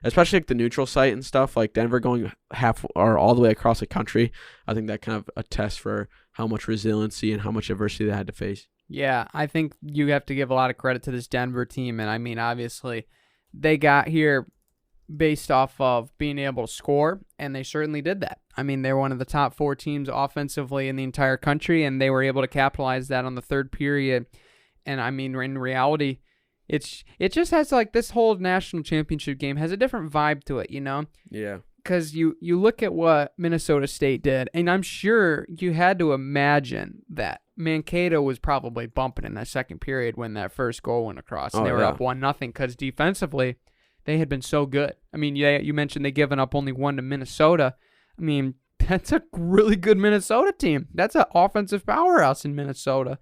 especially like the neutral site and stuff, like Denver going half or all the way across the country, I think that kind of attests for how much resiliency and how much adversity they had to face. Yeah, I think you have to give a lot of credit to this Denver team, and I mean, obviously, they got here based off of being able to score, and they certainly did that. I mean, they're one of the top 4 teams offensively in the entire country, and they were able to capitalize that on the third period. And I mean, in reality, it just has like this whole national championship game has a different vibe to it, Yeah. Because you look at what Minnesota State did, and I'm sure you had to imagine that Mankato was probably bumping in that second period when that first goal went across, and they were up 1-0 because defensively they had been so good. I mean, you mentioned they given up only 1 to Minnesota. I mean, that's a really good Minnesota team. That's an offensive powerhouse in Minnesota.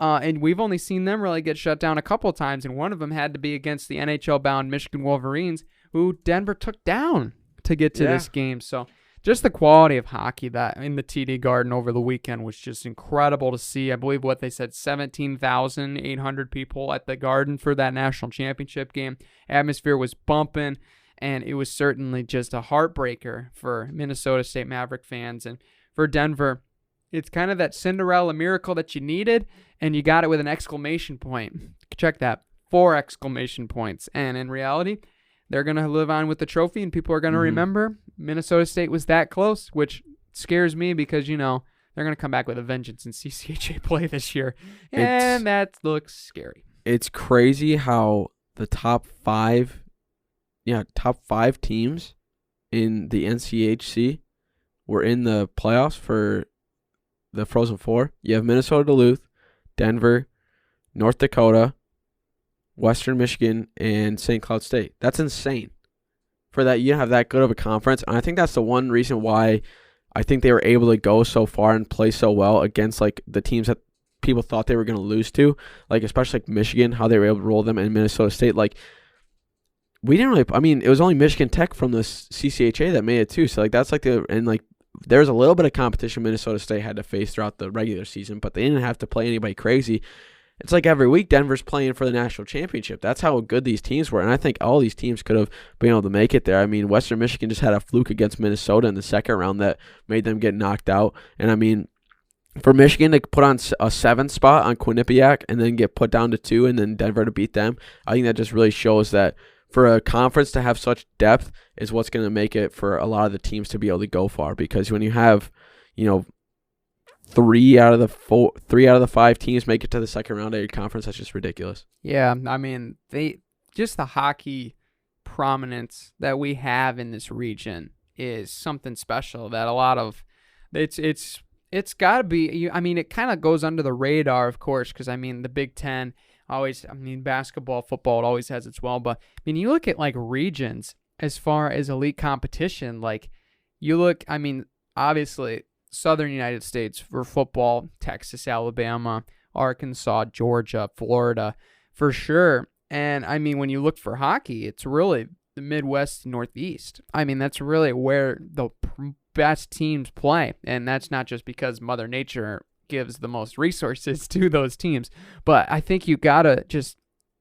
And we've only seen them really get shut down a couple of times, and one of them had to be against the NHL-bound Michigan Wolverines, who Denver took down to get to this game. So just the quality of hockey that in the TD Garden over the weekend was just incredible to see. I believe what they said, 17,800 people at the Garden for that national championship game. Atmosphere was bumping, and it was certainly just a heartbreaker for Minnesota State Maverick fans. And for Denver, it's kind of that Cinderella miracle that you needed, and you got it with an exclamation point. Check that, 4 exclamation points. And in reality, they're going to live on with the trophy, and people are going to remember Minnesota State was that close, which scares me because, they're going to come back with a vengeance in CCHA play this year, and that looks scary. It's crazy how the top 5 teams in the NCHC were in the playoffs for the Frozen Four. You have Minnesota Duluth, Denver, North Dakota, Western Michigan, and St. Cloud State. That's insane. For that, you have that good of a conference. And I think that's the one reason why I think they were able to go so far and play so well against like the teams that people thought they were going to lose to, like especially like Michigan, how they were able to roll them, and Minnesota State. Like, we didn't really, I mean, it was only Michigan Tech from the CCHA that made it too. So like that's like there was a little bit of competition Minnesota State had to face throughout the regular season, but they didn't have to play anybody crazy. It's like every week Denver's playing for the national championship. That's how good these teams were, and I think all these teams could have been able to make it there. I mean, Western Michigan just had a fluke against Minnesota in the second round that made them get knocked out. And I mean, for Michigan to put on a 7th spot on Quinnipiac and then get put down to 2 and then Denver to beat them, I think that just really shows that for a conference to have such depth is what's going to make it for a lot of the teams to be able to go far. Because when you have, 3 out of the 5 teams make it to the second round of your conference, that's just ridiculous. Yeah, I mean, the hockey prominence that we have in this region is something special that a lot of it's got to be. I mean, it kind of goes under the radar, of course, because I mean the Big Ten always. I mean, basketball, football, it always has its well, but I mean, you look at like regions as far as elite competition. Like you look, I mean, obviously. Southern United States for football, Texas, Alabama, Arkansas, Georgia, Florida, for sure. And, I mean, when you look for hockey, it's really the Midwest and Northeast. I mean, that's really where the best teams play. And that's not just because Mother Nature gives the most resources to those teams. But I think you got to just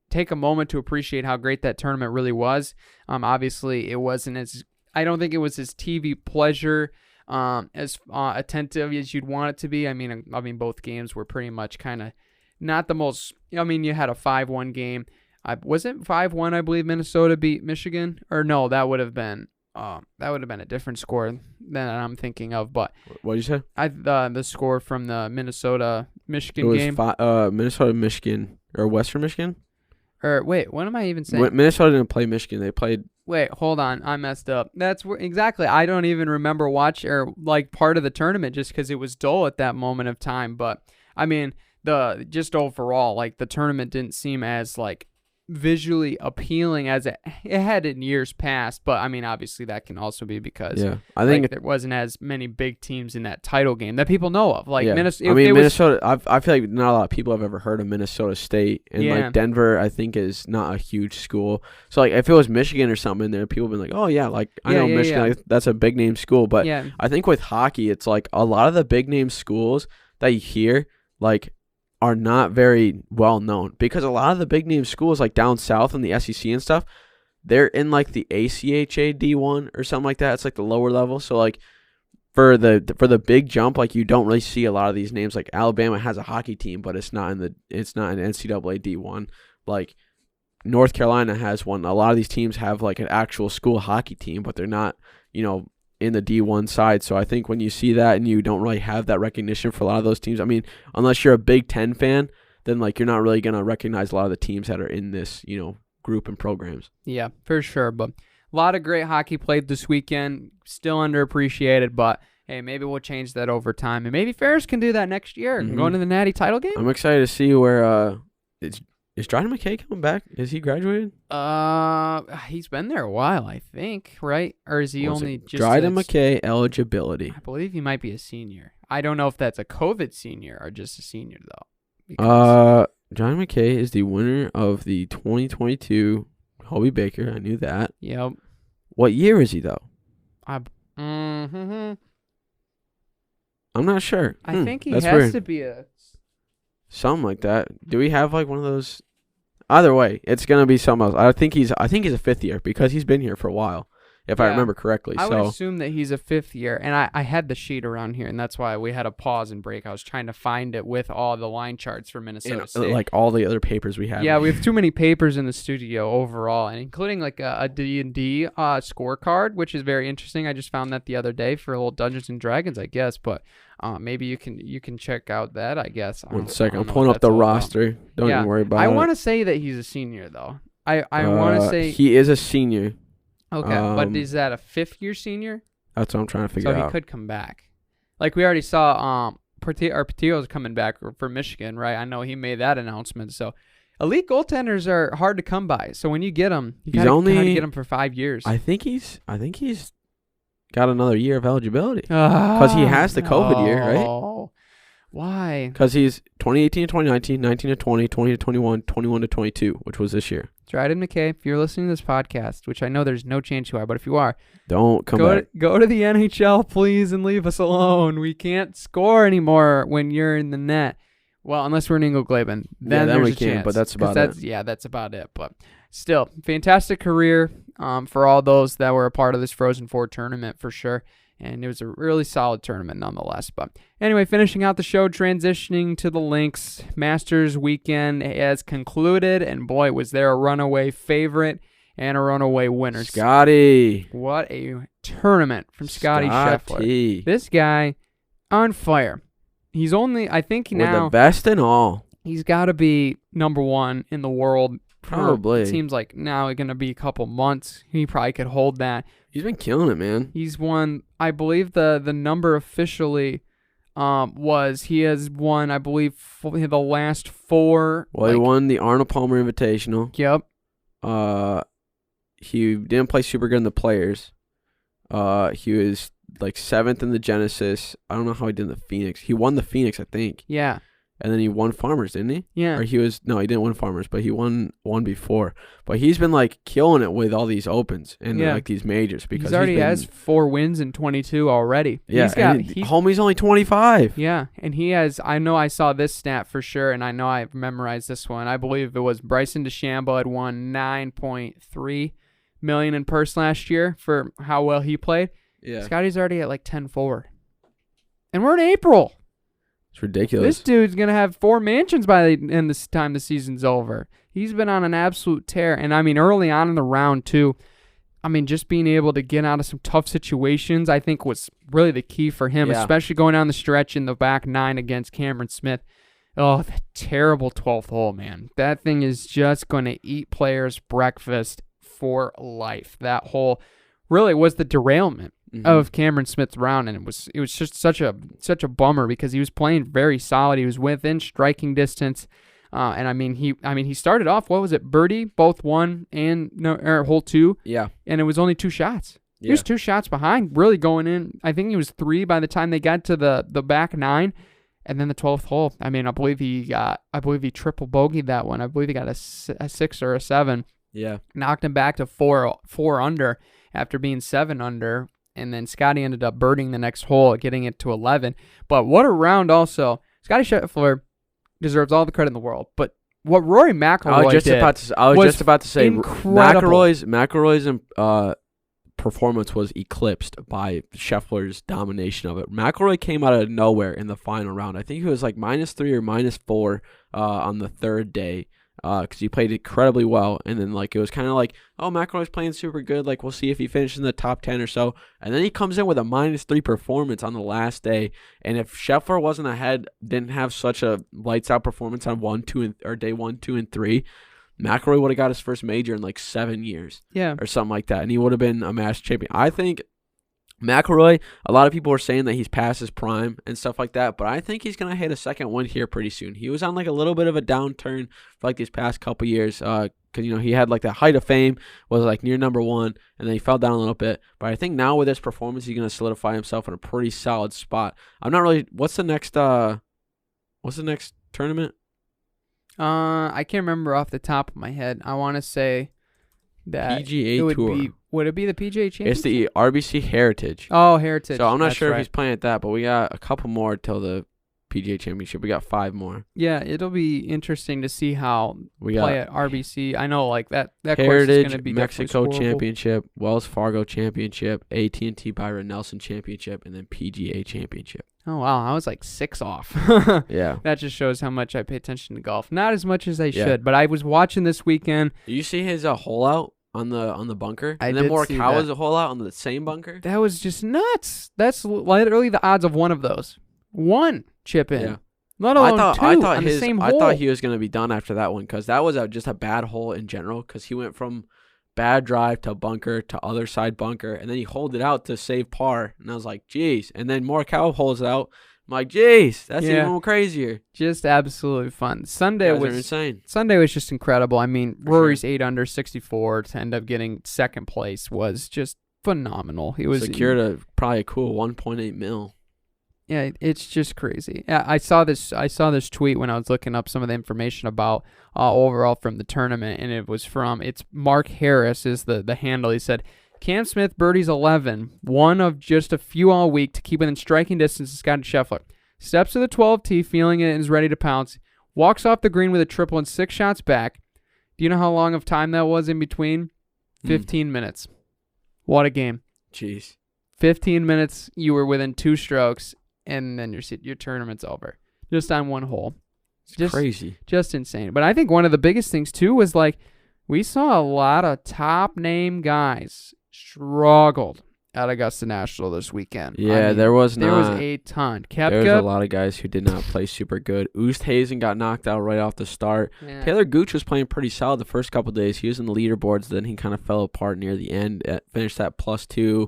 take a moment to appreciate how great that tournament really was. Obviously, it wasn't as – I don't think it was as TV pleasure as attentive as you'd want it to be. I mean, both games were pretty much kind of not the most. I mean, you had a 5-1 game. Was it 5-1? I believe Minnesota beat Michigan, or no? That would have been a different score than I'm thinking of. But what did you say? The score from the Minnesota Michigan game. Minnesota Michigan or Western Michigan. Or wait, what am I even saying? Minnesota didn't play Michigan. They played. Wait, hold on. I messed up. That's exactly. I don't even remember part of the tournament just because it was dull at that moment of time. But I mean, just overall, like the tournament didn't seem as like visually appealing as it had in years past. But I mean, obviously that can also be because I think there wasn't as many big teams in that title game that people know of. Like Minnesota. I mean, Minnesota. I feel like not a lot of people have ever heard of Minnesota State, and like Denver, I think is not a huge school. So like if it was Michigan or something in there, people would be like, oh yeah, like I know Michigan. Like, that's a big name school. But I think with hockey, it's like a lot of the big name schools that you hear like are not very well known, because a lot of the big name schools like down south in the SEC and stuff, they're in like the ACHA D1 or something like that. It's like the lower level. So like for the big jump, like you don't really see a lot of these names. Like Alabama has a hockey team, but it's not in NCAA D1. Like North Carolina has one. A lot of these teams have like an actual school hockey team, but they're not, in the D1 side. So I think when you see that and you don't really have that recognition for a lot of those teams, I mean, unless you're a Big Ten fan, then like you're not really going to recognize a lot of the teams that are in this, group and programs. Yeah, for sure. But a lot of great hockey played this weekend, still underappreciated, but hey, maybe we'll change that over time. And maybe Ferris can do that next year and go into the Natty title game. I'm excited to see where is Dryden McKay coming back? Is he graduated? He's been there a while, I think, right? Or is he only just Dryden McKay eligibility? I believe he might be a senior. I don't know if that's a COVID senior or just a senior though. Dryden McKay is the winner of the 2022 Hobie Baker. I knew that. Yep. What year is he though? I'm not sure. I think he has weird. To be a something like that. Do we have like one of those? Either way, it's gonna be something else. I think he's a fifth year because he's been here for a while, if I remember correctly. I would assume that he's a fifth year, and I had the sheet around here, and that's why we had a pause and break. I was trying to find it with all the line charts for Minnesota State, like all the other papers we have. Yeah, we have too many papers in the studio overall, and including like a D&D scorecard, which is very interesting. I just found that the other day for a little Dungeons and Dragons, I guess, but. Maybe you can check out that, I guess. One second. I'm pulling up the roster. Don't even worry about it. I want to say that he's a senior, though. I want to say... He is a senior. Okay, but is that a fifth-year senior? That's what I'm trying to figure out. So he could come back. Like we already saw Portillo's coming back for Michigan, right? I know he made that announcement. So elite goaltenders are hard to come by. So when you get them, you gotta get them for 5 years. I think he's got another year of eligibility because he has the COVID year, right? Why? Because he's 2018 to 2019, 19 to 20, 20 to 21, 21 to 22, which was this year. Dryden McKay, if you're listening to this podcast, which I know there's no chance you are, but if you are, don't come back. Go to the NHL, please, and leave us alone. We can't score anymore when you're in the net. Well, unless we're in Inglegleben, then there's we a can, chance. but that's about it. Yeah, that's about it. But still, fantastic career for all those that were a part of this Frozen Four tournament for sure. And it was a really solid tournament nonetheless. But anyway, finishing out the show, transitioning to the links. Masters weekend has concluded, and boy, was there a runaway favorite and a runaway winner. Scottie. What a tournament from Scottie Scheffler. This guy on fire. He's only, I think now... We're the best in all. He's got to be number one in the world. Probably. It seems like now it's going to be a couple months. He probably could hold that. He's been killing it, man. He's won, I believe the number officially he has won, I believe, the last four. Well, he won the Arnold Palmer Invitational. Yep. He didn't play super good in the Players. He was like seventh in the Genesis. I don't know how he did in the Phoenix. He won the Phoenix, I think. Yeah. And then he won Farmers, didn't he? Yeah. Or he didn't win Farmers, but he won one before. But he's been like killing it with all these opens and like these majors because he has 4 wins in 22 already. Yeah. Homie's only 25. Yeah, and he has. I know I saw this stat for sure, and I know I've memorized this one. I believe it was Bryson DeChambeau had won $9.3 million in purse last year for how well he played. Yeah. Scottie's already at like 10-4, and we're in April. It's ridiculous. This dude's going to have 4 mansions by the end of the time the season's over. He's been on an absolute tear. And, I mean, early on in the round, too, I mean, just being able to get out of some tough situations, I think was really the key for him, especially going down the stretch in the back 9 against Cameron Smith. Oh, that terrible 12th hole, man. That thing is just going to eat players' breakfast for life. That hole really was the derailment of Cameron Smith's round, and it was just such a bummer because he was playing very solid. He was within striking distance. And I mean he started off, what was it, birdie, both one and hole 2. Yeah. And it was only 2 shots. Yeah. He was 2 shots behind, really going in. I think he was 3 by the time they got to the back 9. And then the 12th hole, I mean, I believe he triple bogeyed that one. I believe he got a 6 or a 7. Yeah. Knocked him back to 4 under after being 7 under. And then Scottie ended up birding the next hole, getting it to 11. But what a round also. Scottie Scheffler deserves all the credit in the world. But what Rory McIlroy I was just about to say incredible. McIlroy's performance was eclipsed by Scheffler's domination of it. McIlroy came out of nowhere in the final round. I think he was like -3 or -4 on the third day because he played incredibly well. And then like it was kind of like, oh, McIlroy's playing super good. Like we'll see if he finishes in the top 10 or so. And then he comes in with a -3 performance on the last day. And if Scheffler wasn't ahead, didn't have such a lights out performance on day 1, 2, and 3. McIlroy would have got his first major in like 7 years, or something like that, and he would have been a Masters champion. I think McIlroy, a lot of people are saying that he's past his prime and stuff like that, but I think he's gonna hit a second win here pretty soon. He was on like a little bit of a downturn for like these past couple years, because he had like that height of fame, was like near number 1, and then he fell down a little bit. But I think now with this performance, he's gonna solidify himself in a pretty solid spot. I'm not really. What's the next tournament? I can't remember off the top of my head. I want to say that PGA Tour. Would it be the PGA Championship? It's the RBC Heritage. Oh, Heritage. So I'm not sure if he's playing at that, but we got a couple more till the PGA Championship. We got 5 more. Yeah, it'll be interesting to see how we play at RBC. I know like that Heritage, course is going to be Mexico Championship, Wells Fargo Championship, AT&T Byron Nelson Championship, and then PGA Championship. Oh, wow. I was like 6 off. Yeah. That just shows how much I pay attention to golf. Not as much as I should, but I was watching this weekend. You see his hole out on the bunker? I and then did see Morikawa's that. a hole out on the same bunker? That was just nuts. That's literally the odds of one of those. 1 chip in. Yeah. Let alone 2 on the same hole. I thought he was going to be done after that one because that was just a bad hole in general because he went from bad drive to bunker to other side bunker, and then he holed it out to save par. And I was like, geez. And then Morikawa holds it out. I'm like, geez, that's even more crazier. Just absolutely fun. Sunday was insane. Sunday was just incredible. I mean, Rory's 8 under 64 to end up getting second place was just phenomenal. He was secured probably a cool 1.8 mil. Yeah, it's just crazy. Yeah, I saw this tweet when I was looking up some of the information about overall from the tournament, and it's Mark Harris is the handle. He said, Cam Smith birdies 11, one of just a few all week to keep within striking distance of Scottie Scheffler. Steps to the 12th tee, feeling it and is ready to pounce. Walks off the green with a triple and 6 shots back. Do you know how long of time that was in between? 15 minutes. What a game. Jeez. 15 minutes, you were within 2 strokes, and then your tournament's over. Just on 1 hole. It's crazy. Just insane. But I think one of the biggest things, too, was like we saw a lot of top-name guys struggled at Augusta National this weekend. Yeah, I mean, there was a ton. There was a lot of guys who did not play super good. Oosthuizen got knocked out right off the start. Yeah. Taylor Gooch was playing pretty solid the first couple of days. He was in the leaderboards, then he kind of fell apart near the end. Finished at +2.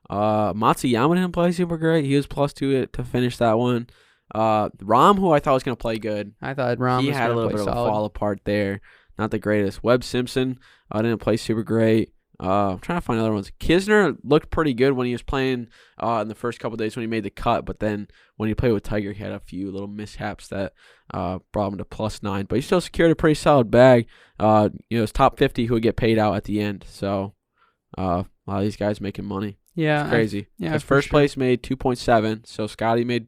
Matsuyama didn't play super great. He was +2 to finish that one. Rahm, who I thought was going to play good. I thought Rahm he was had a little bit of a fall apart there. Not the greatest. Webb Simpson didn't play super great. I'm trying to find other ones. Kisner looked pretty good when he was playing in the first couple of days when he made the cut, but then when he played with Tiger, he had a few little mishaps that brought him to +9. But he still secured a pretty solid bag. It's top 50 who would get paid out at the end. So a lot of these guys making money. Yeah, it's crazy. Because first place made 2.7. So Scottie made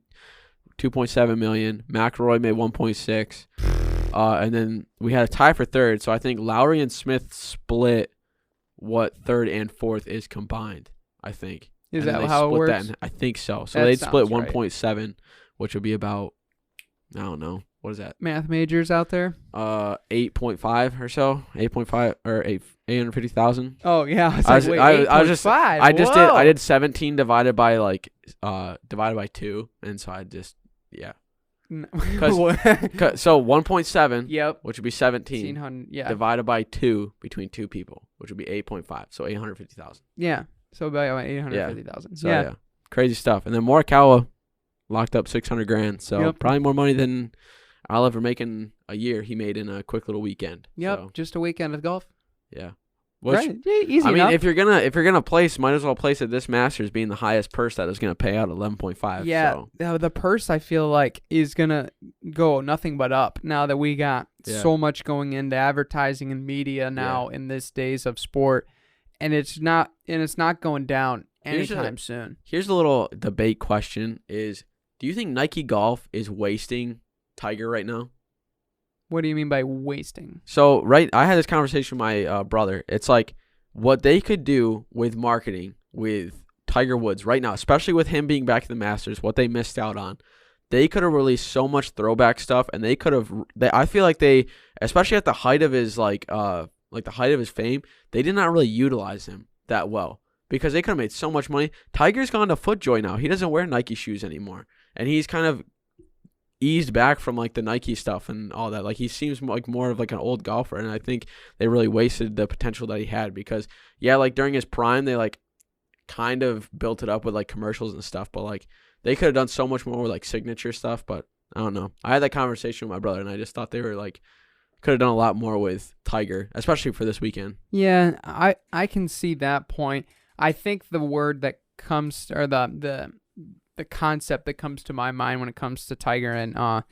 2.7 million. McIlroy made 1.6. And then we had a tie for third. So I think Lowry and Smith split what third and fourth is combined, I think. Is that how it works? I think so. So they'd split 1.7, which would be about, I don't know. What is that? Math majors out there? 8.5 or so. 8.5 or 850,000. Oh, yeah. I did 17 divided by 2. And so I just, yeah. So 1.7, yep, which would be 17, divided by 2 between 2 people, which would be 8.5, so 850,000. Yeah, so about 850,000. So yeah, crazy stuff. And then Morikawa locked up $600,000, so probably more money than I'll ever make in a year he made in a quick little weekend. Yep, So, just a weekend of golf. yeah. Right, yeah, easy I mean, enough. if you're gonna place, might as well place at this Masters being the highest purse that is gonna pay out 11.5. Yeah, So. the purse I feel like is gonna go nothing but up now that we got so much going into advertising and media now in this days of sport, and it's not going down anytime soon. Here's a little debate question: do you think Nike Golf is wasting Tiger right now? What do you mean by wasting? So, I had this conversation with my brother. It's like what they could do with marketing with Tiger Woods right now, especially with him being back in the Masters, what they missed out on. They could have released so much throwback stuff, and they could have. I feel like they, especially at the height of his like the height of his fame, they did not really utilize him that well because they could have made so much money. Tiger's gone to FootJoy now. He doesn't wear Nike shoes anymore, and he's kind of eased back from like the Nike stuff and all that. Like he seems like more of like an old golfer, and I think they really wasted the potential that he had because like during his prime they like kind of built it up with like commercials and stuff, but like they could have done so much more with like signature stuff. But I don't know. I had that conversation with my brother, and I just thought they were like could have done a lot more with Tiger, especially for this weekend. Yeah, I can see that point. I think the word that comes or the concept that comes to my mind when it comes to Tiger and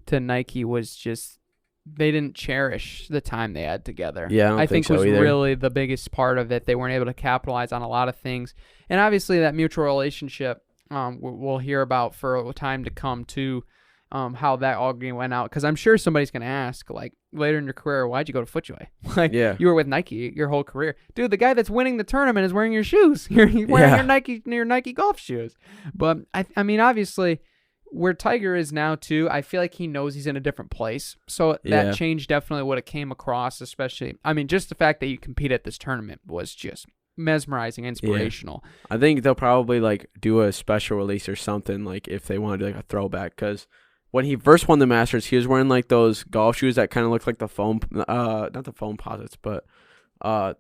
to Nike was just they didn't cherish the time they had together. Yeah, I think so was either. really the biggest part of it. They weren't able to capitalize on a lot of things, and obviously that mutual relationship we'll hear about for a time to come too. How that all went out, because I'm sure somebody's gonna ask like later in your career, why'd you go to FootJoy? Like you were with Nike your whole career, dude. The guy that's winning the tournament is wearing your shoes. You're wearing your Nike golf shoes. But I mean, obviously, where Tiger is now too, I feel like he knows he's in a different place. So that change definitely would have came across. Especially, I mean, just the fact that you compete at this tournament was just mesmerizing, inspirational. I think they'll probably like do a special release or something like if they want to do like a throwback because. When he first won the Masters, he was wearing like those golf shoes that kind of looked like the foam, not the foam posits, but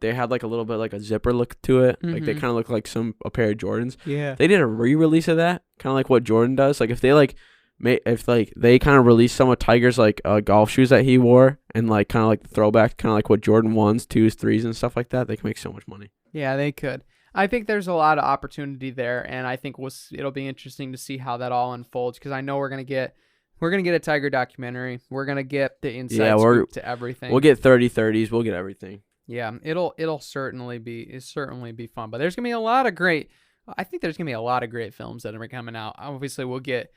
they had like a little bit like a zipper look to it. Mm-hmm. Like they kind of look like a pair of Jordans. Yeah. They did a re-release of that, kind of like what Jordan does. Like if they kind of release some of Tiger's like golf shoes that he wore and like kind of like the throwback, kind of like what Jordan 1s, 2s, 3s and stuff like that, they can make so much money. Yeah, they could. I think there's a lot of opportunity there, and I think it'll be interesting to see how that all unfolds because I know we're gonna get a Tiger documentary. We're gonna get the inside scoop to everything. We'll get 30-30s. We'll get everything. Yeah, it'll certainly be fun. But there's gonna be a lot of great. I think there's gonna be a lot of great films that are coming out. Obviously, we'll get.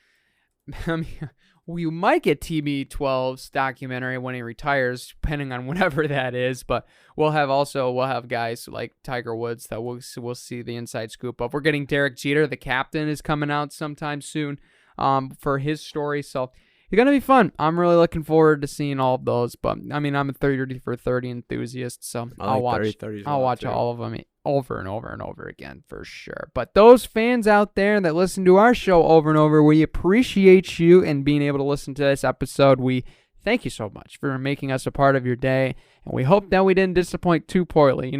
I mean, we might get TB12's documentary when he retires, depending on whatever that is. But we'll have guys like Tiger Woods that we'll see the inside scoop of. We're getting Derek Jeter, the captain, is coming out sometime soon. For his story, so it's gonna be fun. I'm really looking forward to seeing all of those. But I mean, I'm a 30 for 30 enthusiast, so I'll watch all of them over and over and over again for sure. But those fans out there that listen to our show over and over, we appreciate you and being able to listen to this episode. We thank you so much for making us a part of your day, and we hope that we didn't disappoint too poorly.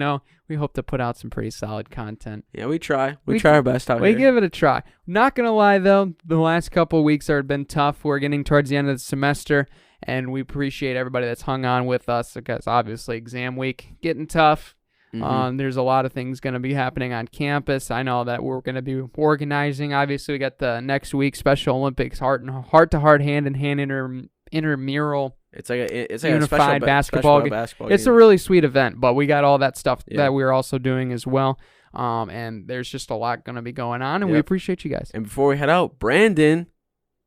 We hope to put out some pretty solid content. Yeah, we try. We try our best out here. We give it a try. Not going to lie, though, the last couple of weeks have been tough. We're getting towards the end of the semester, and we appreciate everybody that's hung on with us because, obviously, exam week getting tough. Mm-hmm. There's a lot of things going to be happening on campus. I know that we're going to be organizing. Obviously, we got the next week Special Olympics heart-to-heart, hand-in-hand intramural. It's like a unified basketball. It's a really sweet event, but we got all that stuff that we're also doing as well. And there's just a lot going to be going on, and we appreciate you guys. And before we head out, Brandon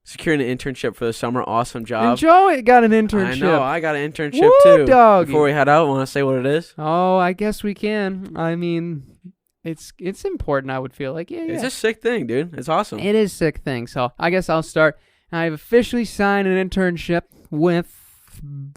securing an internship for the summer. Awesome job. And Joey got an internship. I know. I got an internship too. Doggy. Before we head out, want to say what it is? Oh, I guess we can. I mean, it's important. I would feel like It's a sick thing, dude. It's awesome. It is a sick thing. So I guess I'll start. I've officially signed an internship with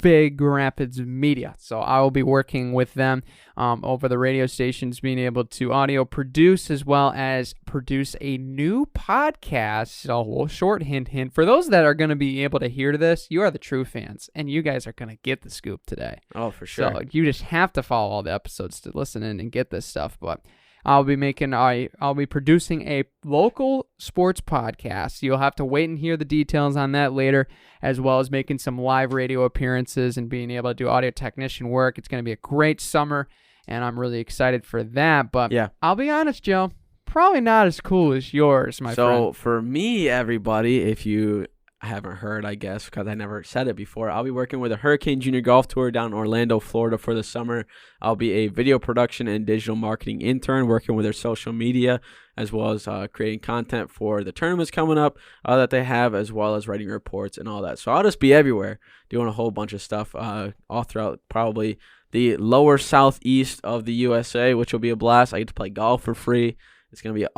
Big Rapids Media, so I will be working with them over the radio stations, being able to audio produce as well as produce a new podcast. So a little short hint for those that are going to be able to hear this, you are the true fans, and you guys are going to get the scoop today. Oh, for sure. So you just have to follow all the episodes to listen in and get this stuff. But I'll be producing a local sports podcast. You'll have to wait and hear the details on that later, as well as making some live radio appearances and being able to do audio technician work. It's going to be a great summer, and I'm really excited for that. But yeah, I'll be honest, Joe, probably not as cool as yours, my friend. So for me, everybody, if you haven't heard, I guess, because I never said it before, I'll be working with a Hurricane Junior Golf Tour down in Orlando, Florida for the summer. I'll be a video production and digital marketing intern working with their social media, as well as creating content for the tournaments coming up that they have, as well as writing reports and all that. So I'll just be everywhere doing a whole bunch of stuff all throughout probably the lower southeast of the USA, which will be a blast. I get to play golf for free. It's going to be an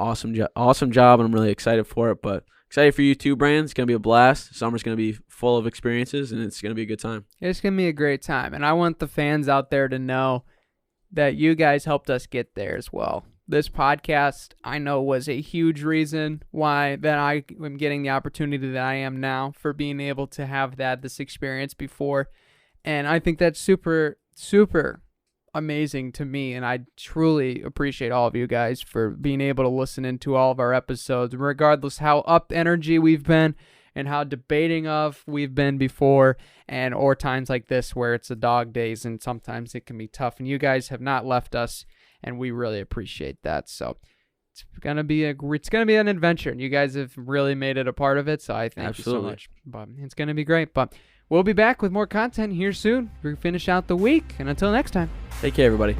awesome job, and I'm really excited for it. But excited for you too, Brand. It's going to be a blast. Summer's going to be full of experiences, and it's going to be a good time. It's going to be a great time, and I want the fans out there to know that you guys helped us get there as well. This podcast, I know, was a huge reason why that I am getting the opportunity that I am now for being able to have this experience before, and I think that's super, super amazing to me, and I truly appreciate all of you guys for being able to listen into all of our episodes, regardless how up energy we've been and how debating of we've been before, and or times like this where it's the dog days and sometimes it can be tough, and you guys have not left us, and we really appreciate that. So it's gonna be an adventure, and you guys have really made it a part of it, so I thank you so much. But it's gonna be great. But we'll be back with more content here soon. We're gonna finish out the week, and until next time, take care, everybody.